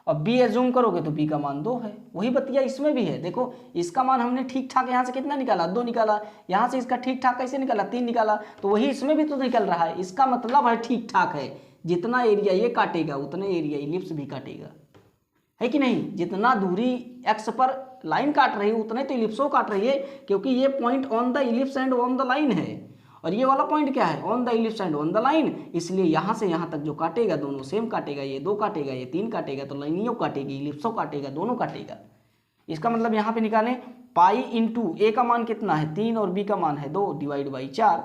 और बी एज्यूम करोगे तो बी का मान 2 है। वही बतिया इसमें भी है, देखो इसका मान हमने ठीक ठाक यहाँ से कितना निकाला, 2 निकाला, यहाँ से इसका ठीक ठाक कैसे निकाला, 3 निकाला, तो वही इसमें भी तो निकल रहा है। इसका मतलब है ठीक ठाक है, जितना एरिया ये काटेगा उतना एरिया इलिप्स भी काटेगा, है कि नहीं। जितना दूरी एक्स पर लाइन काट रही है उतने तो इलिप्सो काट रही है, क्योंकि ये point on the ellipse and on the line है, और ये वाला पॉइंट क्या है, on the ellipse and on the line. इसलिए यहाँ से यहाँ तक जो काटेगा दोनों सेम काटेगा, ये 2 काटेगा, ये 3 काटेगा, तो लाइनियों काटेगी, इलिप्सो काटेगा, दोनों काटेगा। इसका मतलब यहाँ पे निकालें, पाई इंटू ए का मान कितना है 3 और बी का मान है 2 डिवाइड बाई 4,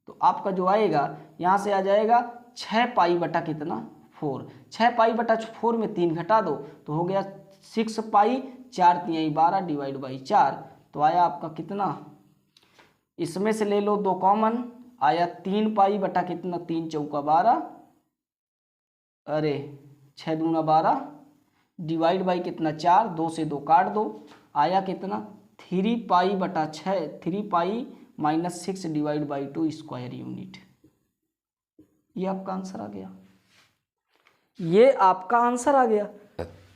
तो आपका जो आएगा यहाँ से आ जाएगा 6 पाई बटा कितना 4, 6 पाई बटा 4 में 3 घटा दो तो हो गया 6 पाई, 4 तिहाई 12 डिवाइड बाई 4, तो आया आपका कितना, इसमें से ले लो 2 कॉमन, आया 3 पाई बटा कितना 3 चौका 12, अरे 6 दूना 12 डिवाइड बाई कितना 4, 2 से 2 काट दो, आया कितना 3 पाई बटा 6, 3 pi minus 6 divide by 2 square unit. ये आपका आंसर आ गया, ये आपका आंसर आ गया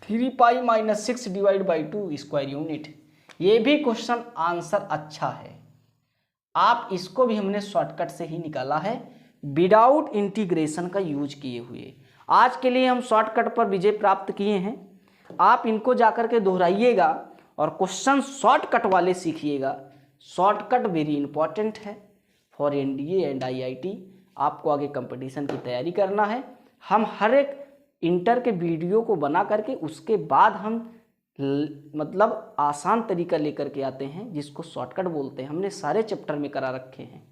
3 pi minus 6 divide by 2 square unit. ये भी क्वेश्चन आंसर अच्छा है, आप इसको भी हमने शॉर्टकट से ही निकाला है विदाउट इंटीग्रेशन का यूज किए हुए। आज के लिए हम शॉर्टकट पर विजय प्राप्त किए हैं, आप इनको जाकर के दोहराइएगा और क्वेश्चन शॉर्टकट वाले सीखिएगा। शॉर्टकट वेरी इंपॉर्टेंट है फॉर एनडीए एंड आईआईटी। आपको आगे कंपटीशन की तैयारी करना है, हम हर एक इंटर के वीडियो को बना करके उसके बाद हम मतलब आसान तरीका लेकर के आते हैं जिसको शॉर्टकट बोलते हैं। हमने सारे चैप्टर में करा रखे हैं।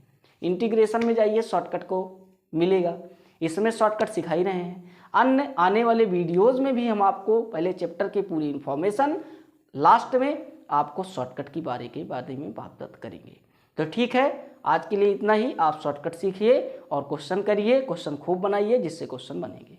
इंटीग्रेशन में जाइए, शॉर्टकट को मिलेगा, इसमें शॉर्टकट सिखा ही रहे हैं। अन्य आने वाले वीडियोस में भी हम आपको पहले चैप्टर की पूरी इंफॉर्मेशन, लास्ट में आपको शॉर्टकट की बारे में बात करेंगे। तो ठीक है, आज के लिए इतना ही। आप शॉर्टकट सीखिए और क्वेश्चन करिए, क्वेश्चन खूब बनाइए जिससे क्वेश्चन बनेंगे।